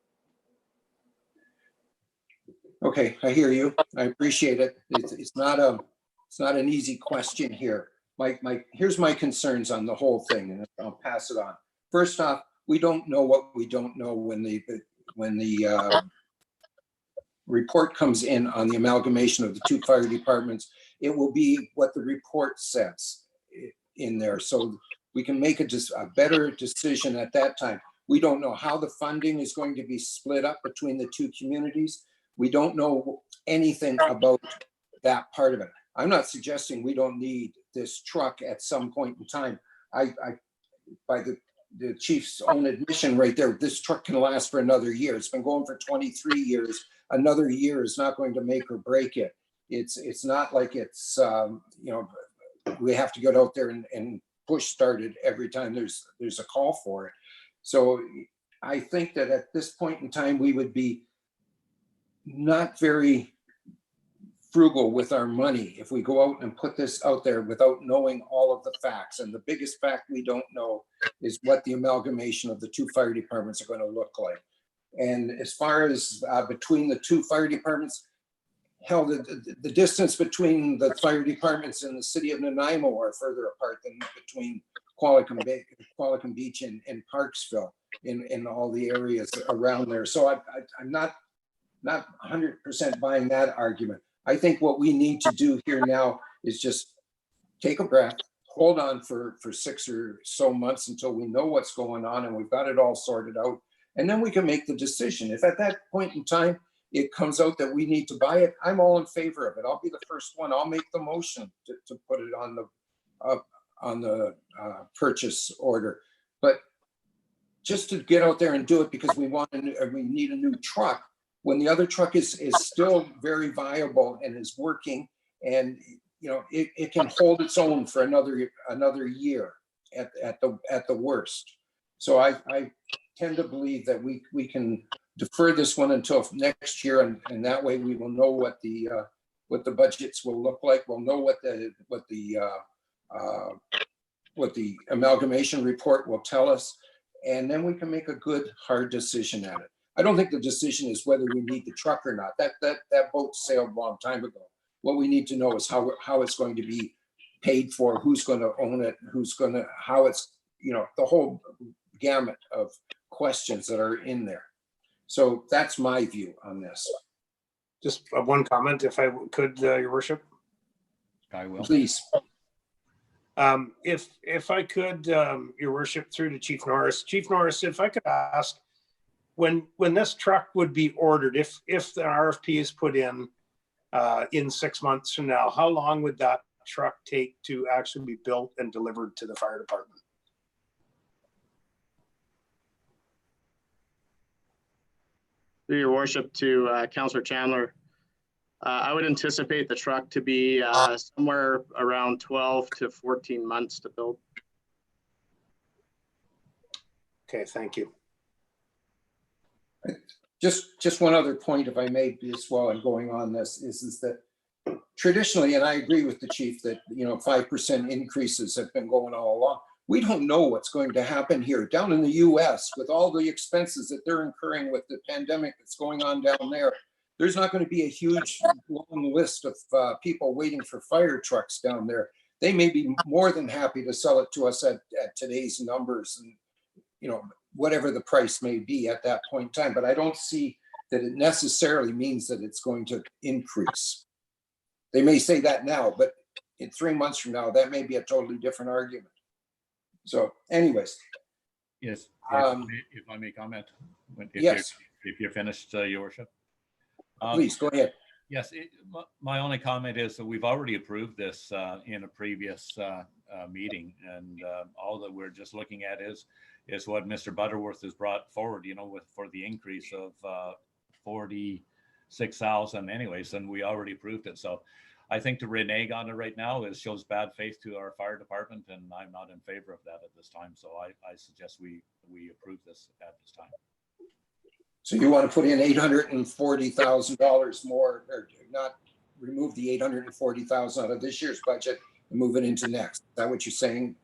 S1: Okay, I hear you. I appreciate it. It's not an easy question here. Here's my concerns on the whole thing, and I'll pass it on. First off, we don't know what we don't know when the report comes in on the amalgamation of the two fire departments. It will be what the report says in there, so we can make a better decision at that time. We don't know how the funding is going to be split up between the two communities. We don't know anything about that part of it. I'm not suggesting we don't need this truck at some point in time. By the chief's own admission right there, this truck can last for another year. It's been going for 23 years. Another year is not going to make or break it. It's not like it's we have to get out there and push start it every time there's a call for it. So I think that at this point in time, we would be not very frugal with our money if we go out and put this out there without knowing all of the facts. And the biggest fact we don't know is what the amalgamation of the two fire departments are going to look like. And as far as between the two fire departments, hell, the distance between the fire departments in the city of Nanaimo are further apart than between Qualicum Beach and Parksville in all the areas around there. So I'm not 100% buying that argument. I think what we need to do here now is just take a breath, hold on for 6 or so months until we know what's going on and we've got it all sorted out. And then we can make the decision. If at that point in time, it comes out that we need to buy it, I'm all in favor of it. I'll be the first one. I'll make the motion to put it on the purchase order. But just to get out there and do it because we need a new truck, when the other truck is still very viable and is working, and it can hold its own for another year at the worst. So I tend to believe that we can defer this one until next year, and that way we will know what the budgets will look like. We'll know what the amalgamation report will tell us, and then we can make a good hard decision at it. I don't think the decision is whether we need the truck or not. That boat sailed a long time ago. What we need to know is how it's going to be paid for, who's going to own it, how it's, the whole gamut of questions that are in there. So that's my view on this.
S5: Just one comment, if I could, Your Worship.
S3: I will.
S1: Please.
S5: If I could, Your Worship, through to Chief Norris. Chief Norris, if I could ask, when this truck would be ordered, if the RFP is put in 6 months from now, how long would that truck take to actually be built and delivered to the fire department?
S11: Through Your Worship, to Councillor Chandler, I would anticipate the truck to be somewhere around 12 to 14 months to build.
S5: Okay, thank you.
S1: Just one other point, if I may, just while I'm going on this, is that traditionally, and I agree with the chief that, 5% increases have been going all along. We don't know what's going to happen here down in the US with all the expenses that they're incurring with the pandemic that's going on down there. There's not going to be a huge long list of people waiting for fire trucks down there. They may be more than happy to sell it to us at today's numbers and, whatever the price may be at that point in time. But I don't see that it necessarily means that it's going to increase. They may say that now, but in 3 months from now, that may be a totally different argument. So anyways.
S3: Yes, if I may comment.
S1: Yes.
S3: If you're finished, Your Worship.
S1: Please, go ahead.
S3: Yes, my only comment is that we've already approved this in a previous meeting, and all that we're just looking at is what Mr. Butterworth has brought forward, for the increase of 46,000 anyways, and we already approved it. So I think to renege on it right now shows bad faith to our fire department, and I'm not in favor of that at this time. So I suggest we approve this at this time.
S1: So you want to put in $840,000 more, or not remove the $840,000 out of this year's budget and move it into next? Is that what you're saying,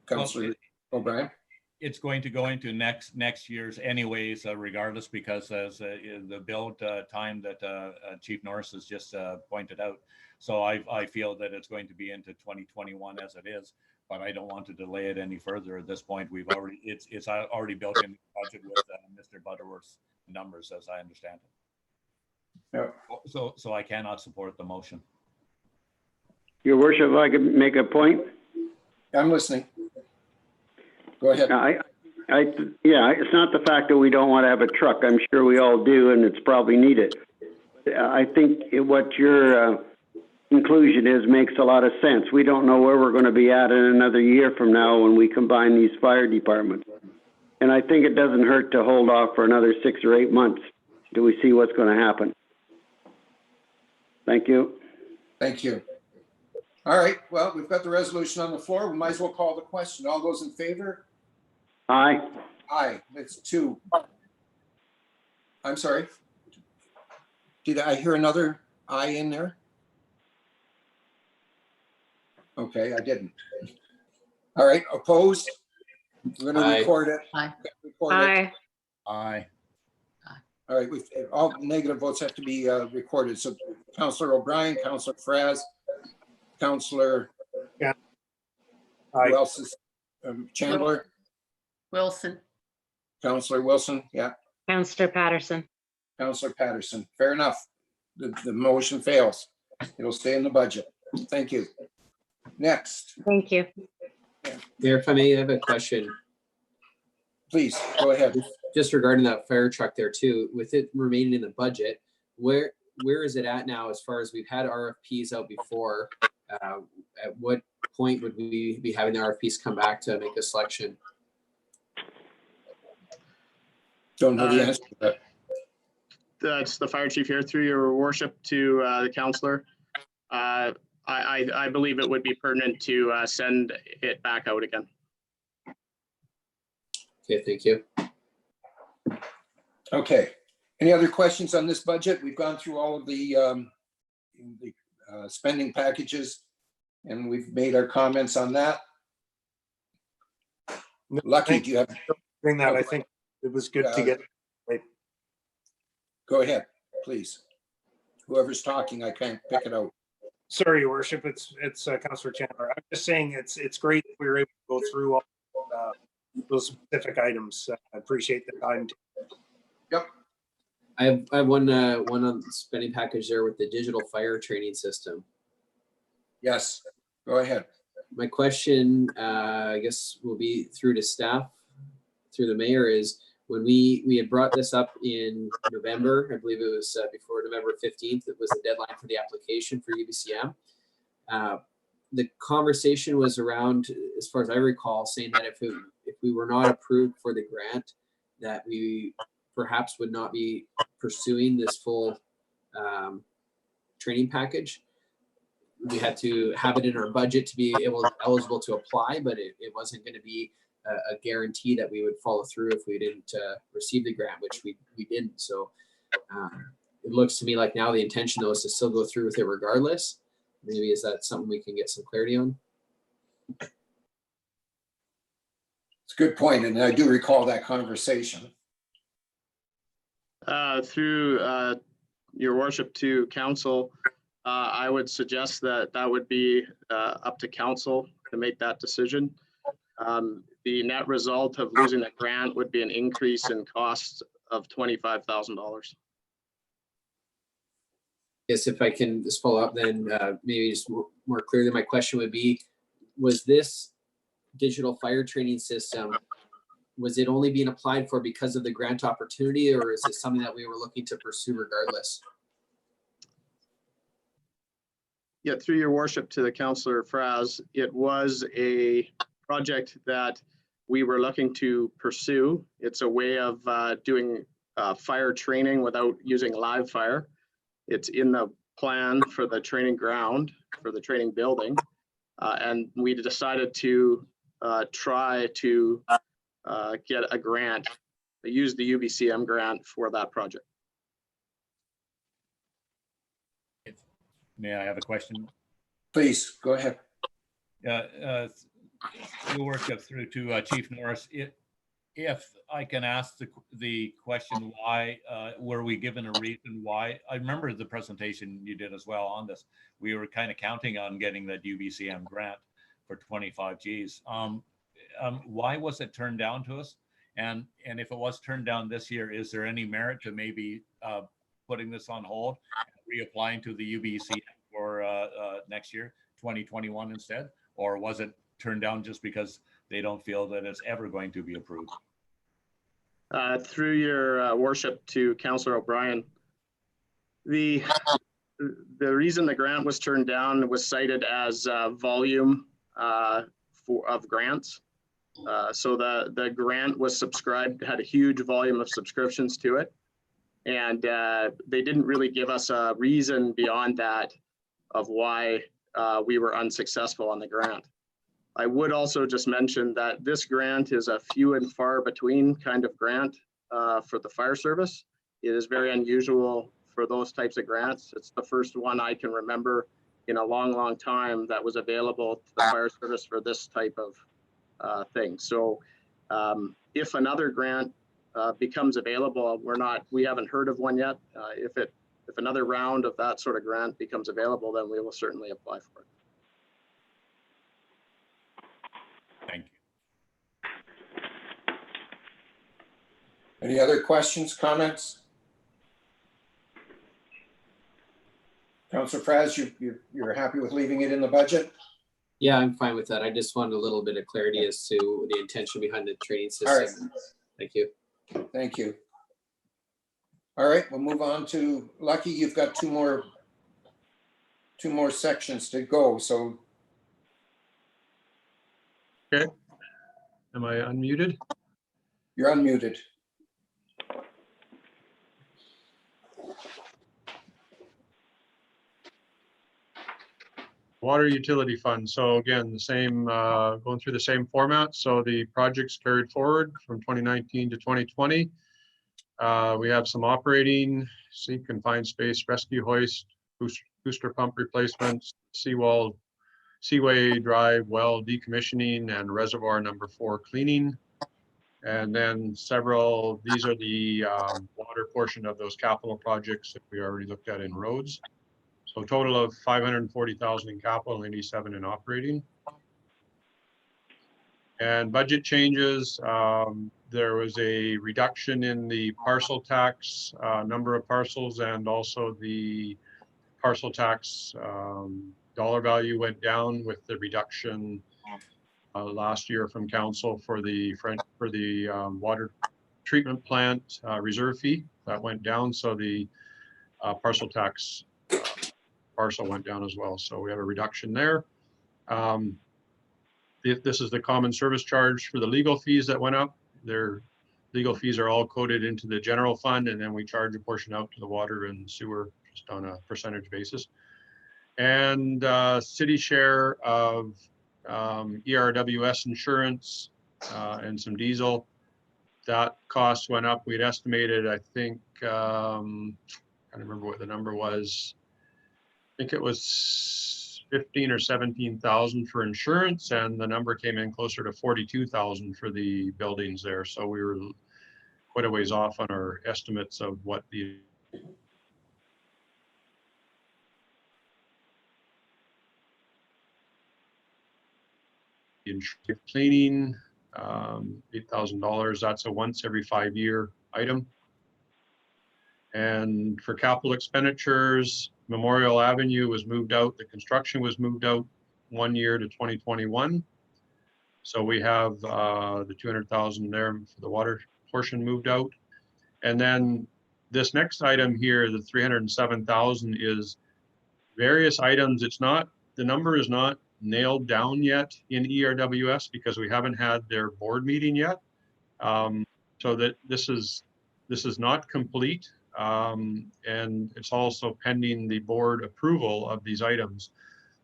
S1: Councillor O'Brien?
S3: It's going to go into next year's anyways, regardless, because as the build time that Chief Norris has just pointed out. So I feel that it's going to be into 2021 as it is, but I don't want to delay it any further at this point. It's already built in the budget with Mr. Butterworth's numbers, as I understand it.
S1: Yeah.
S3: So I cannot support the motion.
S2: Your Worship, if I could make a point.
S1: I'm listening. Go ahead.
S2: Yeah, it's not the fact that we don't want to have a truck. I'm sure we all do, and it's probably needed. I think what your conclusion is makes a lot of sense. We don't know where we're going to be at in another year from now when we combine these fire departments. And I think it doesn't hurt to hold off for another 6 or 8 months till we see what's going to happen. Thank you.
S1: Thank you. All right. Well, we've got the resolution on the floor. We might as well call the question. All those in favor?
S2: Aye.
S1: Aye. That's 2. I'm sorry. Did I hear another aye in there? Okay, I didn't. All right. Opposed? We're going to record it.
S7: Aye.
S8: Aye.
S3: Aye.
S1: All right. All negative votes have to be recorded. So Councillor O'Brien, Councillor Fraz, Councillor.
S5: Yeah.
S1: Who else is Chandler?
S7: Wilson.
S1: Councillor Wilson. Yeah.
S8: Councillor Patterson.
S1: Councillor Patterson. Fair enough. The motion fails. It'll stay in the budget. Thank you. Next.
S8: Thank you.
S9: Mayor, if I may, I have a question.
S1: Please go ahead.
S9: Just regarding that fire truck there too, with it remaining in the budget, where is it at now as far as we've had RFPs out before? At what point would we be having the RFPs come back to make a selection?
S1: Don't know the answer to that.
S11: That's the fire chief here, through your worship, to the councillor. I believe it would be pertinent to send it back out again.
S9: Okay, thank you.
S1: Okay. Any other questions on this budget? We've gone through all of the spending packages, and we've made our comments on that. Lucky, do you have?
S5: Bring that. I think it was good to get. Right.
S1: Go ahead, please. Whoever's talking, I can't pick it out.
S5: Sorry, Your Worship. It's Councillor Chandler. I'm just saying it's great that we were able to go through all those specific items. I appreciate the time.
S1: Yep.
S9: I have one on the spending package there with the digital fire training system.
S1: Yes, go ahead.
S9: My question, I guess, will be through to staff, through the mayor, is when we had brought this up in November, I believe it was before November 15th, it was the deadline for the application for UBCM. The conversation was around, as far as I recall, saying that if we were not approved for the grant, that we perhaps would not be pursuing this full training package. We had to have it in our budget to be eligible to apply, but it wasn't going to be a guarantee that we would follow through if we didn't receive the grant, which we didn't. So it looks to me like now the intention though is to still go through with it regardless. Maybe is that something we can get some clarity on?
S1: It's a good point, and I do recall that conversation.
S11: Through your worship to council, I would suggest that that would be up to council to make that decision. The net result of losing the grant would be an increase in costs of $25,000.
S9: Yes, if I can just follow up, then maybe just more clearly, my question would be, was this digital fire training system, was it only being applied for because of the grant opportunity, or is it something that we were looking to pursue regardless?
S11: Yeah, through your worship to the Councillor Fraz, it was a project that we were looking to pursue. It's a way of doing fire training without using live fire. It's in the plan for the training ground, for the training building. And we decided to try to get a grant, use the UBCM grant for that project.
S3: May I have a question?
S1: Please, go ahead.
S3: We'll work up through to Chief Norris. If I can ask the question, why were we given a reason why? I remember the presentation you did as well on this. We were kind of counting on getting that UBCM grant for 25 Gs. Why was it turned down to us? And if it was turned down this year, is there any merit to maybe putting this on hold, reapplying to the UBCM for next year, 2021 instead? Or was it turned down just because they don't feel that it's ever going to be approved?
S11: Through your worship to Councillor O'Brien, the reason the grant was turned down was cited as volume of grants. So the grant was subscribed, had a huge volume of subscriptions to it. And they didn't really give us a reason beyond that of why we were unsuccessful on the grant. I would also just mention that this grant is a few and far between kind of grant for the fire service. It is very unusual for those types of grants. It's the first one I can remember in a long, long time that was available to the fire service for this type of thing. So if another grant becomes available, we haven't heard of one yet. If another round of that sort of grant becomes available, then we will certainly apply for it.
S3: Thank you.
S1: Any other questions, comments? Councillor Fraz, you're happy with leaving it in the budget?
S9: Yeah, I'm fine with that. I just wanted a little bit of clarity as to the intention behind the training system.
S1: All right.
S9: Thank you.
S1: Thank you. All right, we'll move on to Lucky. You've got two more sections to go. So,
S4: Okay. Am I unmuted?
S1: you're unmuted.
S4: Water utility fund. So again, the same, going through the same format. So the projects carried forward from 2019 to 2020. We have some operating, confined space, rescue hoist, booster pump replacements, seaway drive well decommissioning, and reservoir number 4 cleaning. And then several, these are the water portion of those capital projects that we already looked at in roads. So a total of 540,000 in capital, 87 in operating. And budget changes, there was a reduction in the parcel tax, number of parcels, and also the parcel tax dollar value went down with the reduction last year from council for the water treatment plant reserve fee. That went down, so the parcel tax parcel went down as well. So we have a reduction there. This is the common service charge for the legal fees that went up. Their legal fees are all coded into the general fund, and then we charge a portion out to the water and sewer just on a percentage basis. And city share of ERWS insurance and some diesel, that cost went up. We'd estimated, I think, I can't remember what the number was. I think it was 15 or 17,000 for insurance, and the number came in closer to 42,000 for the buildings there. So we were quite a ways off on our estimates of what the cleaning, $8,000. That's a once every 5-year item. And for capital expenditures, Memorial Avenue was moved out. The construction was moved out 1 year to 2021. So we have the 200,000 there for the water portion moved out. And then this next item here, the 307,000, is various items. It's not, the number is not nailed down yet in ERWS because we haven't had their board meeting yet. So that this is not complete. And it's also pending the board approval of these items.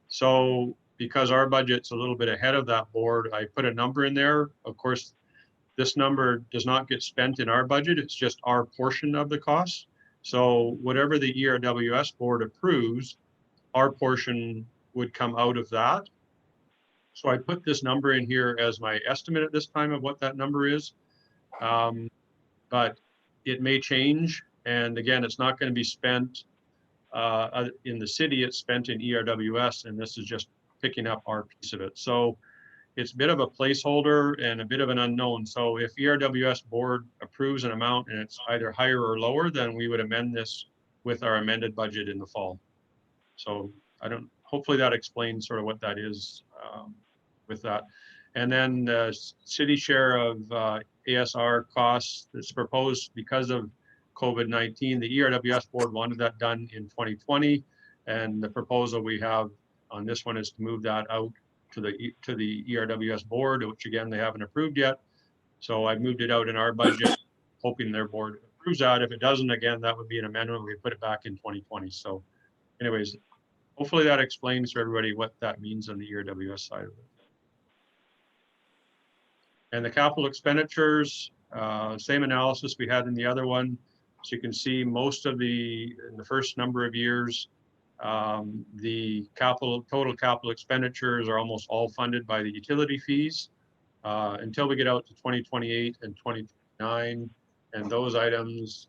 S4: So because our budget's a little bit ahead of that board, I put a number in there. Of course, this number does not get spent in our budget. It's just our portion of the cost. So whatever the ERWS board approves, our portion would come out of that. So I put this number in here as my estimate at this time of what that number is. But it may change. And again, it's not going to be spent in the city. It's spent in ERWS, and this is just picking up our piece of it. So it's a bit of a placeholder and a bit of an unknown. So if ERWS board approves an amount and it's either higher or lower, then we would amend this with our amended budget in the fall. So hopefully that explains sort of what that is with that. And then the city share of ASR costs that's proposed because of COVID-19. The ERWS board wanted that done in 2020. And the proposal we have on this one is to move that out to the ERWS board, which again, they haven't approved yet. So I moved it out in our budget, hoping their board approves that. If it doesn't, again, that would be an amendment. We put it back in 2020. So anyways, hopefully that explains to everybody what that means on the ERWS side of it. And the capital expenditures, same analysis we had in the other one. So you can see most of in the first number of years, the total capital expenditures are almost all funded by the utility fees until we get out to 2028 and 2029. And those items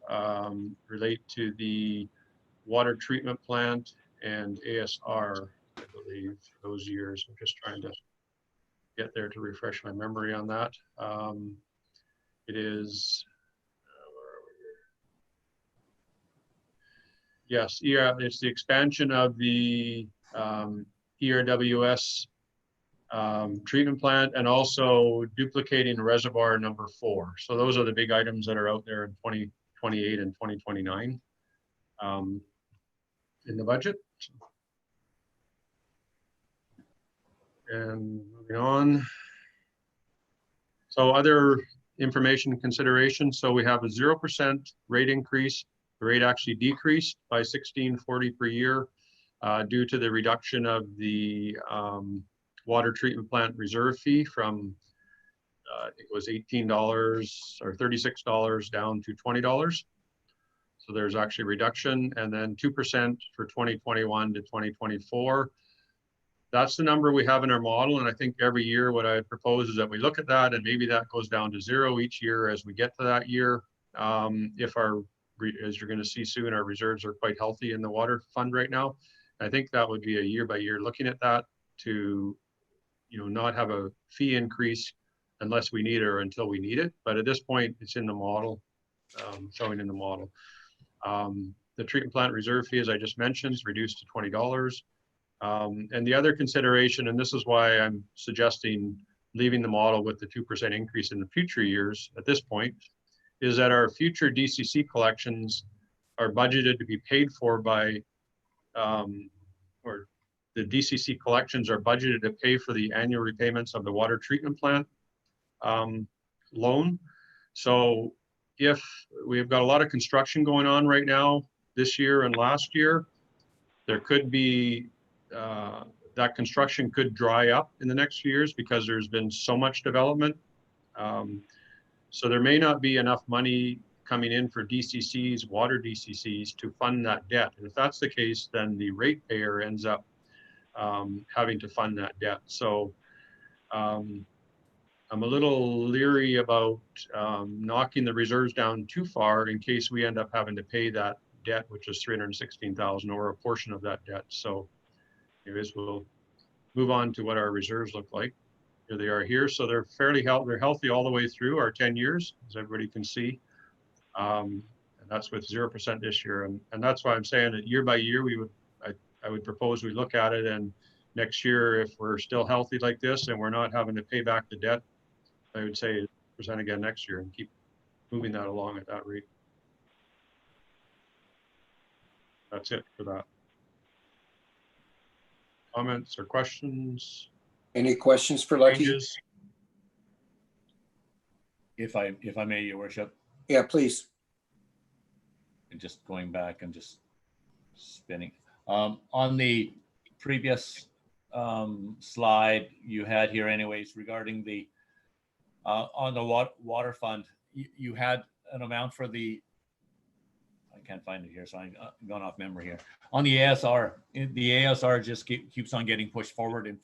S4: relate to the water treatment plant and ASR, I believe, those years. I'm just trying to get there to refresh my memory on that. It is, where are we here? Yes, it's the expansion of the ERWS treatment plant and also duplicating reservoir number 4. So those are the big items that are out there in 2028 and 2029 in the budget. And moving on. So other information considerations. So we have a 0% rate increase. The rate actually decreased by $16.40 per year due to the reduction of the water treatment plant reserve fee from I think it was $18 or $36 down to $20. So there's actually a reduction, and then 2% for 2021 to 2024. That's the number we have in our model. And I think every year what I propose is that we look at that and maybe that goes down to 0 each year as we get to that year. If as you're going to see soon, our reserves are quite healthy in the water fund right now. I think that would be a year by year looking at that to, not have a fee increase unless we need it or until we need it. But at this point, it's in the model, showing in the model. The treatment plant reserve fee, as I just mentioned, is reduced to $20. And the other consideration, and this is why I'm suggesting leaving the model with the 2% increase in the future years at this point, is that our future DCC collections are budgeted to be paid for by, or the DCC collections are budgeted to pay for the annual repayments of the water treatment plant loan. So if we've got a lot of construction going on right now, this year and last year, there could be, that construction could dry up in the next few years because there's been so much development. So there may not be enough money coming in for DCCs, water DCCs, to fund that debt. And if that's the case, then the ratepayer ends up having to fund that debt. So I'm a little leery about knocking the reserves down too far in case we end up having to pay that debt, which is $316,000 or a portion of that debt. So anyways, we'll move on to what our reserves look like. Here they are here. So they're fairly healthy. They're healthy all the way through our 10 years, as everybody can see. And that's with 0% this year. And that's why I'm saying that year by year, I would propose we look at it, and next year, if we're still healthy like this and we're not having to pay back the debt, I would say % again next year and keep moving that along at that rate. That's it for that. Comments or questions?
S1: Any questions for Lucky?
S4: Changes?
S3: If I may, Your Worship,
S1: Yeah, please.
S3: and just going back and just spinning. On the previous slide you had here anyways, regarding the on the water fund, you had an amount for the, I can't find it here, so I'm going off memory here. On the ASR, the ASR just keeps on getting pushed forward, and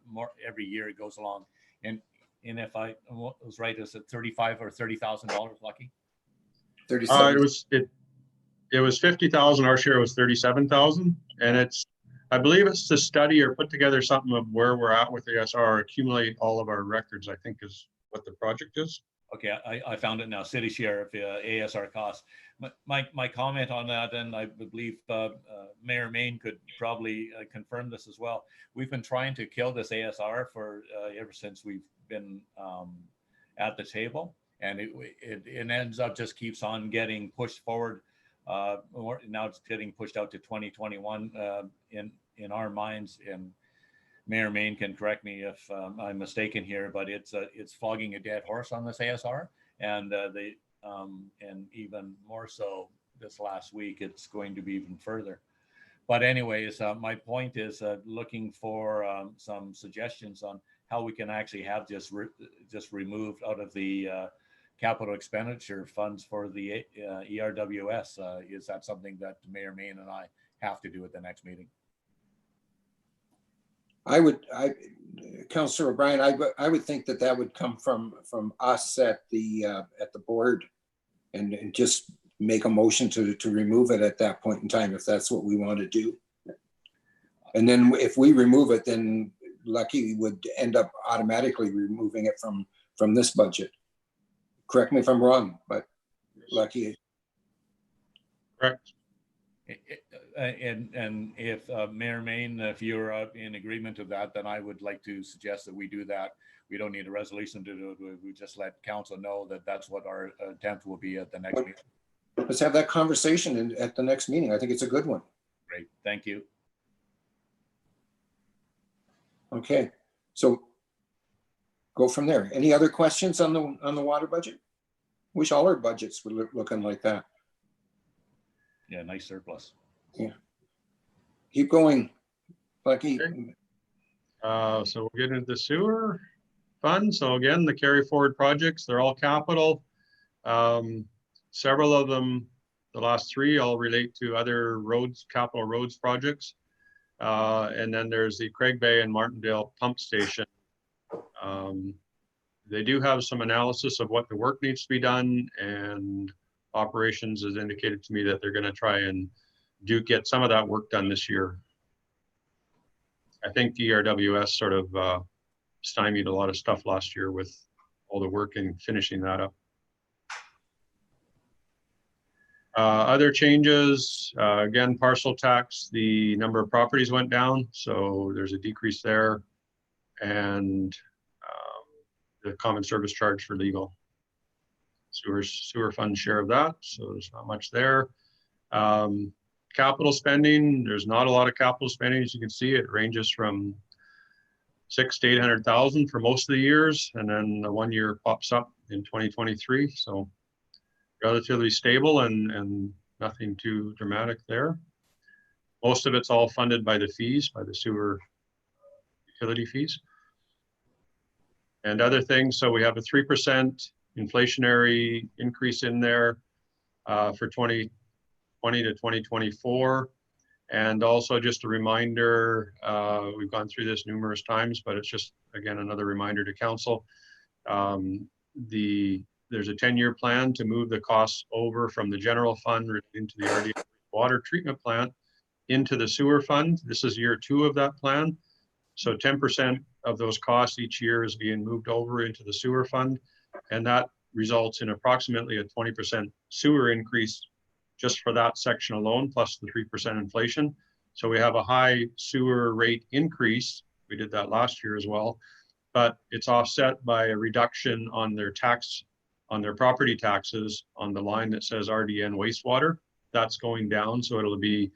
S3: more every year it goes along. And if I was right, is it $35,000 or $30,000, Lucky?
S1: 37.
S4: It was 50,000. Our share was 37,000, and I believe it's to study or put together something of where we're at with the ASR, accumulate all of our records, I think is what the project is.
S3: Okay, I found it now. City share of ASR costs. My comment on that, and I believe Mayor Main could probably confirm this as well. We've been trying to kill this ASR for ever since we've been at the table, and it ends up just keeps on getting pushed forward. Now it's getting pushed out to 2021 in our minds. And Mayor Main can correct me if I'm mistaken here, but it's flogging a dead horse on this ASR, and and even more so this last week, it's going to be even further. But anyways, my point is looking for some suggestions on how we can actually have just removed out of the capital expenditure funds for the ERWS. Is that something that Mayor Main and I have to do at the next meeting?
S1: Councillor O'Brien, I would think that would come from us at the board, and just make a motion to remove it at that point in time, if that's what we want to do. And then if we remove it, then Lucky would end up automatically removing it from this budget. Correct me if I'm wrong, but Lucky.
S4: Correct.
S3: And if Mayor Main, if you're in agreement of that, then I would like to suggest that we do that. We don't need a resolution to do it. We just let council know that that's what our attempt will be at the next meeting.
S1: Let's have that conversation at the next meeting. I think it's a good one.
S3: Great, thank you.
S1: Okay, so go from there. Any other questions on the water budget? Wish all our budgets were looking like that.
S3: Yeah, nice surplus.
S1: Yeah. Keep going, Lucky.
S4: Okay. So we'll get into the sewer fund. So again, the carry forward projects, they're all capital. Several of them, the last three, all relate to other roads, capital roads projects. And then there's the Craig Bay and Martindale pump station. They do have some analysis of what the work needs to be done, and operations has indicated to me that they're going to try and get some of that work done this year. I think ERWS sort of stymied a lot of stuff last year with all the work and finishing that up. Other changes, again, parcel tax, the number of properties went down, so there's a decrease there. And the common service charge for legal. Sewer fund share of that, so there's not much there. Capital spending, there's not a lot of capital spending. As you can see, it ranges from 600,000 to 800,000 for most of the years, and then the 1 year pops up in 2023. So relatively stable and nothing too dramatic there. Most of it's all funded by the fees, by the sewer utility fees. And other things, so we have a 3% inflationary increase in there for 2020 to 2024. And also just a reminder, we've gone through this numerous times, but it's just, again, another reminder to council. There's a 10-year plan to move the costs over from the general fund into the RDN water treatment plant into the sewer fund. This is year 2 of that plan. So 10% of those costs each year is being moved over into the sewer fund. And that results in approximately a 20% sewer increase just for that section alone, plus the 3% inflation. So we have a high sewer rate increase. We did that last year as well, but it's offset by a reduction on their tax, on their property taxes on the line that says RDN wastewater. That's going down, so it'll be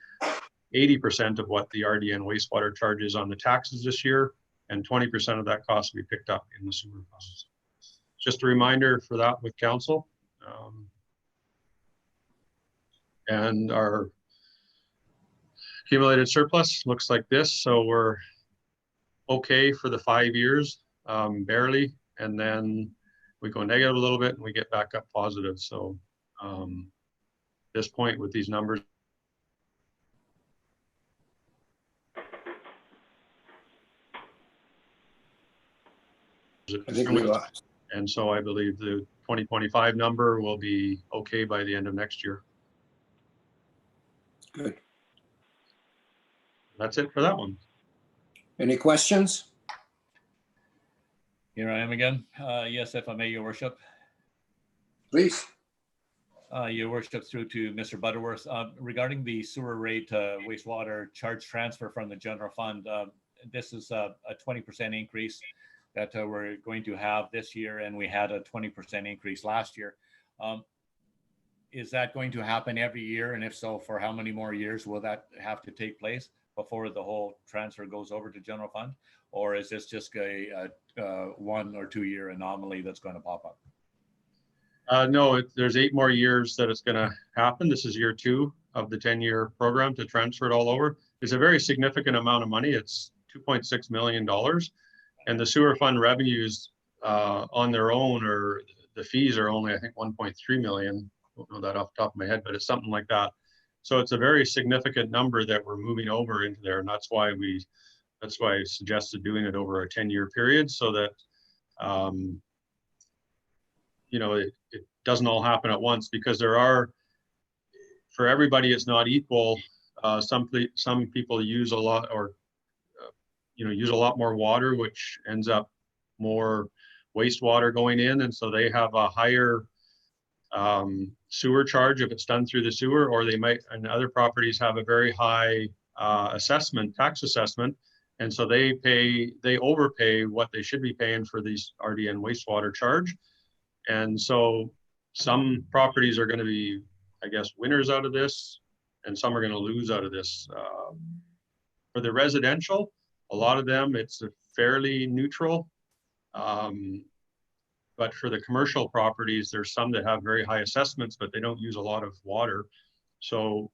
S4: 80% of what the RDN wastewater charges on the taxes this year, and 20% of that cost will be picked up in the sewer costs. Just a reminder for that with council. And our accumulated surplus looks like this. So we're okay for the 5 years, barely, and then we go negative a little bit and we get back up positive. So at this point with these numbers,
S1: I think we lost.
S4: and so I believe the 2025 number will be okay by the end of next year.
S1: Good.
S4: That's it for that one.
S1: Any questions?
S3: Here I am again. Yes, if I may, Your Worship.
S1: Please.
S3: Your Worship, through to Mr. Butterworth. Regarding the sewer rate wastewater charge transfer from the general fund, this is a 20% increase that we're going to have this year, and we had a 20% increase last year. Is that going to happen every year? And if so, for how many more years will that have to take place before the whole transfer goes over to general fund? Or is this just a 1 or 2 year anomaly that's going to pop up?
S4: No, there's 8 more years that it's going to happen. This is year 2 of the 10-year program to transfer it all over. It's a very significant amount of money. It's $2.6 million. And the sewer fund revenues on their own, or the fees are only, I think, 1.3 million. I don't know that off the top of my head, but it's something like that. So it's a very significant number that we're moving over into there. And that's why I suggested doing it over a 10-year period, so that, you know, it doesn't all happen at once, because there are, for everybody, it's not equal. Some people use a lot, or, use a lot more water, which ends up more wastewater going in. And so they have a higher sewer charge if it's done through the sewer, or they might, and other properties have a very high tax assessment. And so they overpay what they should be paying for these RDN wastewater charge. And so some properties are going to be, I guess, winners out of this, and some are going to lose out of this. For the residential, a lot of them, it's fairly neutral. But for the commercial properties, there's some that have very high assessments, but they don't use a lot of water. So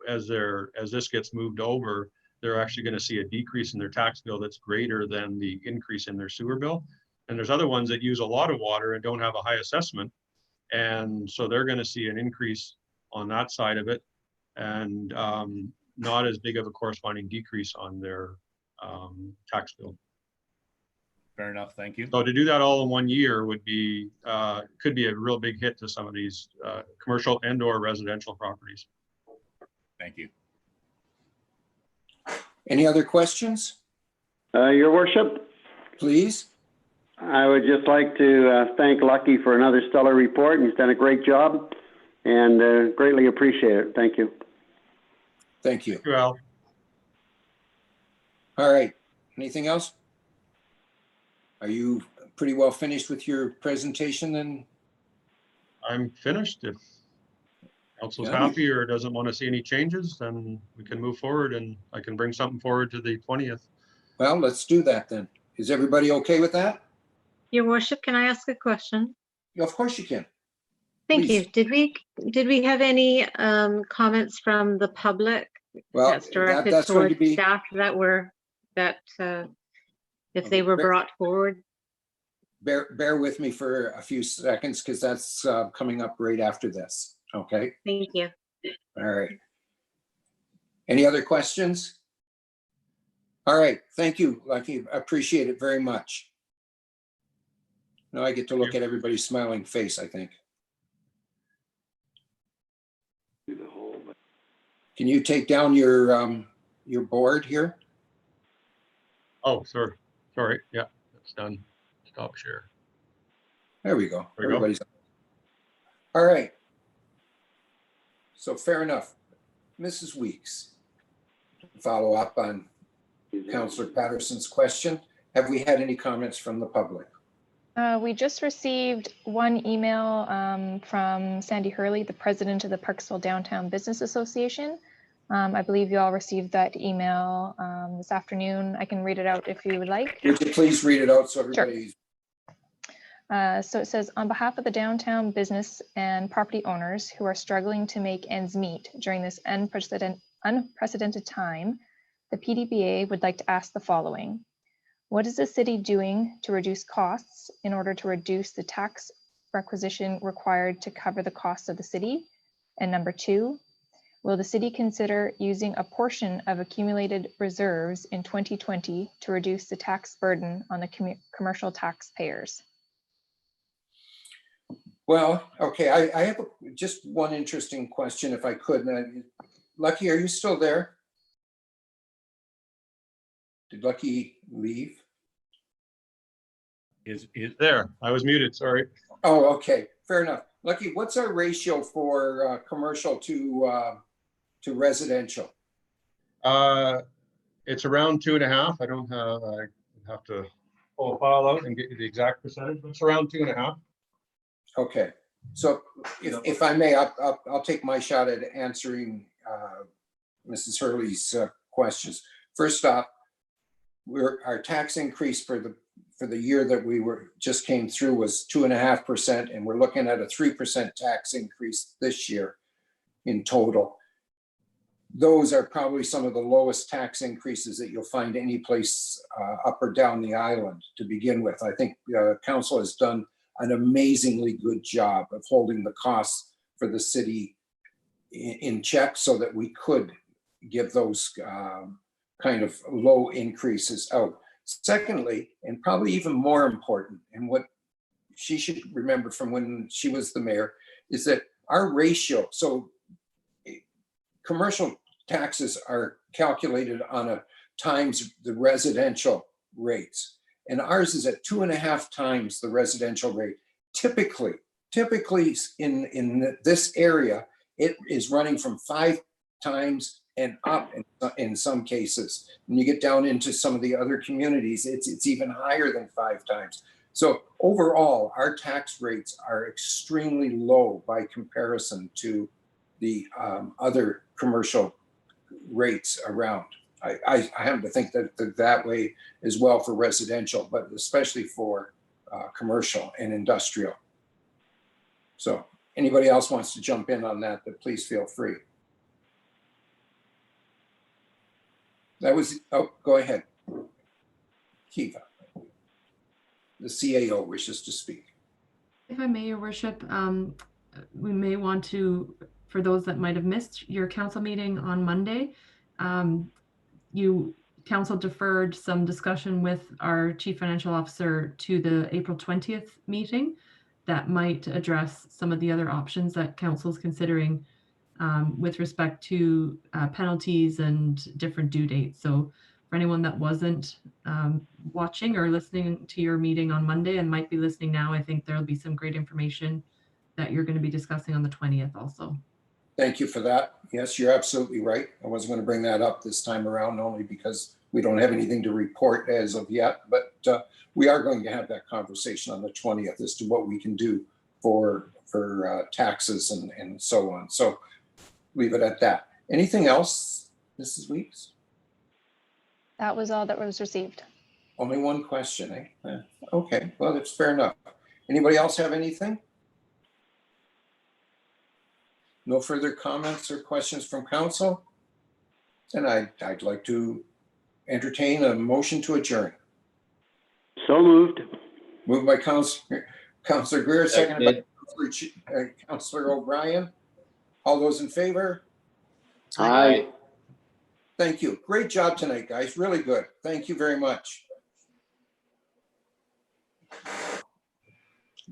S4: as this gets moved over, they're actually going to see a decrease in their tax bill that's greater than the increase in their sewer bill. And there's other ones that use a lot of water and don't have a high assessment. And so they're going to see an increase on that side of it, and not as big of a corresponding decrease on their tax bill.
S3: Fair enough, thank you.
S4: So to do that all in 1 year would be, could be a real big hit to some of these commercial and/or residential properties.
S3: Thank you.
S1: Any other questions?
S2: Your Worship,
S1: Please.
S2: I would just like to thank Lucky for another stellar report. He's done a great job, and greatly appreciate it. Thank you.
S1: Thank you.
S4: Thank you, Al.
S1: All right. Anything else? Are you pretty well finished with your presentation then?
S4: I'm finished. If council's
S1: Yeah.
S4: happy or doesn't want to see any changes, then we can move forward, and I can bring something forward to the 20th.
S1: Well, let's do that then. Is everybody okay with that?
S8: Your Worship, can I ask a question?
S1: Of course you can.
S8: Thank
S1: Please.
S8: you. Did we have any comments from the public
S1: Well,
S8: that's directed
S1: that's going to
S8: towards
S1: be,
S8: staff if they were brought forward?
S1: bear with me for a few seconds, because that's coming up right after this. Okay.
S8: Thank you.
S1: All right. Any other questions? All right, thank you, Lucky. I appreciate it very much. Now I get to look at everybody's smiling face, I think. Can you take down your board here?
S4: Oh, sorry. Yeah, that's done. Stop share.
S1: There we go.
S4: There we go.
S1: Everybody's. All right. So fair enough. Mrs. Weeks, follow up on Councillor Patterson's question. Have we had any comments from the public?
S13: We just received one email from Sandy Hurley, the president of the Parksville Downtown Business Association. I believe you all received that email this afternoon. I can read it out if you would like.
S1: Would you please read it out so everybody's.
S13: Sure. So it says, on behalf of the downtown business and property owners who are struggling to make ends meet during this unprecedented time, the PDBA would like to ask the following. What is the city doing to reduce costs in order to reduce the tax requisition required to cover the costs of the city? And number two, will the city consider using a portion of accumulated reserves in 2020 to reduce the tax burden on the commercial taxpayers?
S1: Well, okay, I have just one interesting question, if I could. Lucky, are you still there? Did Lucky leave?
S4: Is there? I was muted, sorry.
S1: Oh, okay, fair enough. Lucky, what's our ratio for commercial to residential?
S4: It's around 2.5. I don't have, I have to pull a file out and get you the exact percentage, but it's around 2.5.
S1: Okay, so if I may, I'll take my shot at answering Mrs. Hurley's questions. First off, our tax increase for the year that we just came through was 2.5%, and we're looking at a 3% tax increase this year in total. Those are probably some of the lowest tax increases that you'll find any place up or down the island to begin with. I think council has done an amazingly good job of holding the costs for the city in check so that we could give those kind of low increases out. Secondly, and probably even more important, and what she should remember from when she was the mayor, is that our ratio, so commercial taxes are calculated on a times the residential rates. And ours is at 2.5 times the residential rate. Typically in this area, it is running from 5 times and up in some cases. When you get down into some of the other communities, it's even higher than 5 times. So overall, our tax rates are extremely low by comparison to the other commercial rates around. I happen to think that way as well for residential, but especially for commercial and industrial. So anybody else wants to jump in on that, but please feel free. That was, oh, go ahead. Kiva, the CAO wishes to speak.
S6: If I may, Your Worship, we may want to, for those that might have missed your council meeting on Monday, council deferred some discussion with our chief financial officer to the April 20th meeting that might address some of the other options that council is considering with respect to penalties and different due dates. So for anyone that wasn't watching or listening to your meeting on Monday and might be listening now, I think there'll be some great information that you're going to be discussing on the 20th also.
S1: Thank you for that. Yes, you're absolutely right. I wasn't going to bring that up this time around only because we don't have anything to report as of yet, but we are going to have that conversation on the 20th as to what we can do for taxes and so on. So leave it at that. Anything else, Mrs. Weeks?
S13: That was all that was received.
S1: Only one question, eh? Okay, well, that's fair enough. Anybody else have anything? No further comments or questions from council? Then I'd like to entertain a motion to adjourn.
S2: So moved.
S1: Moved by Councillor Greer, seconded by Councillor O'Brien. All those in favor?
S9: Aye.
S1: Thank you. Great job tonight, guys. Really good. Thank you very much.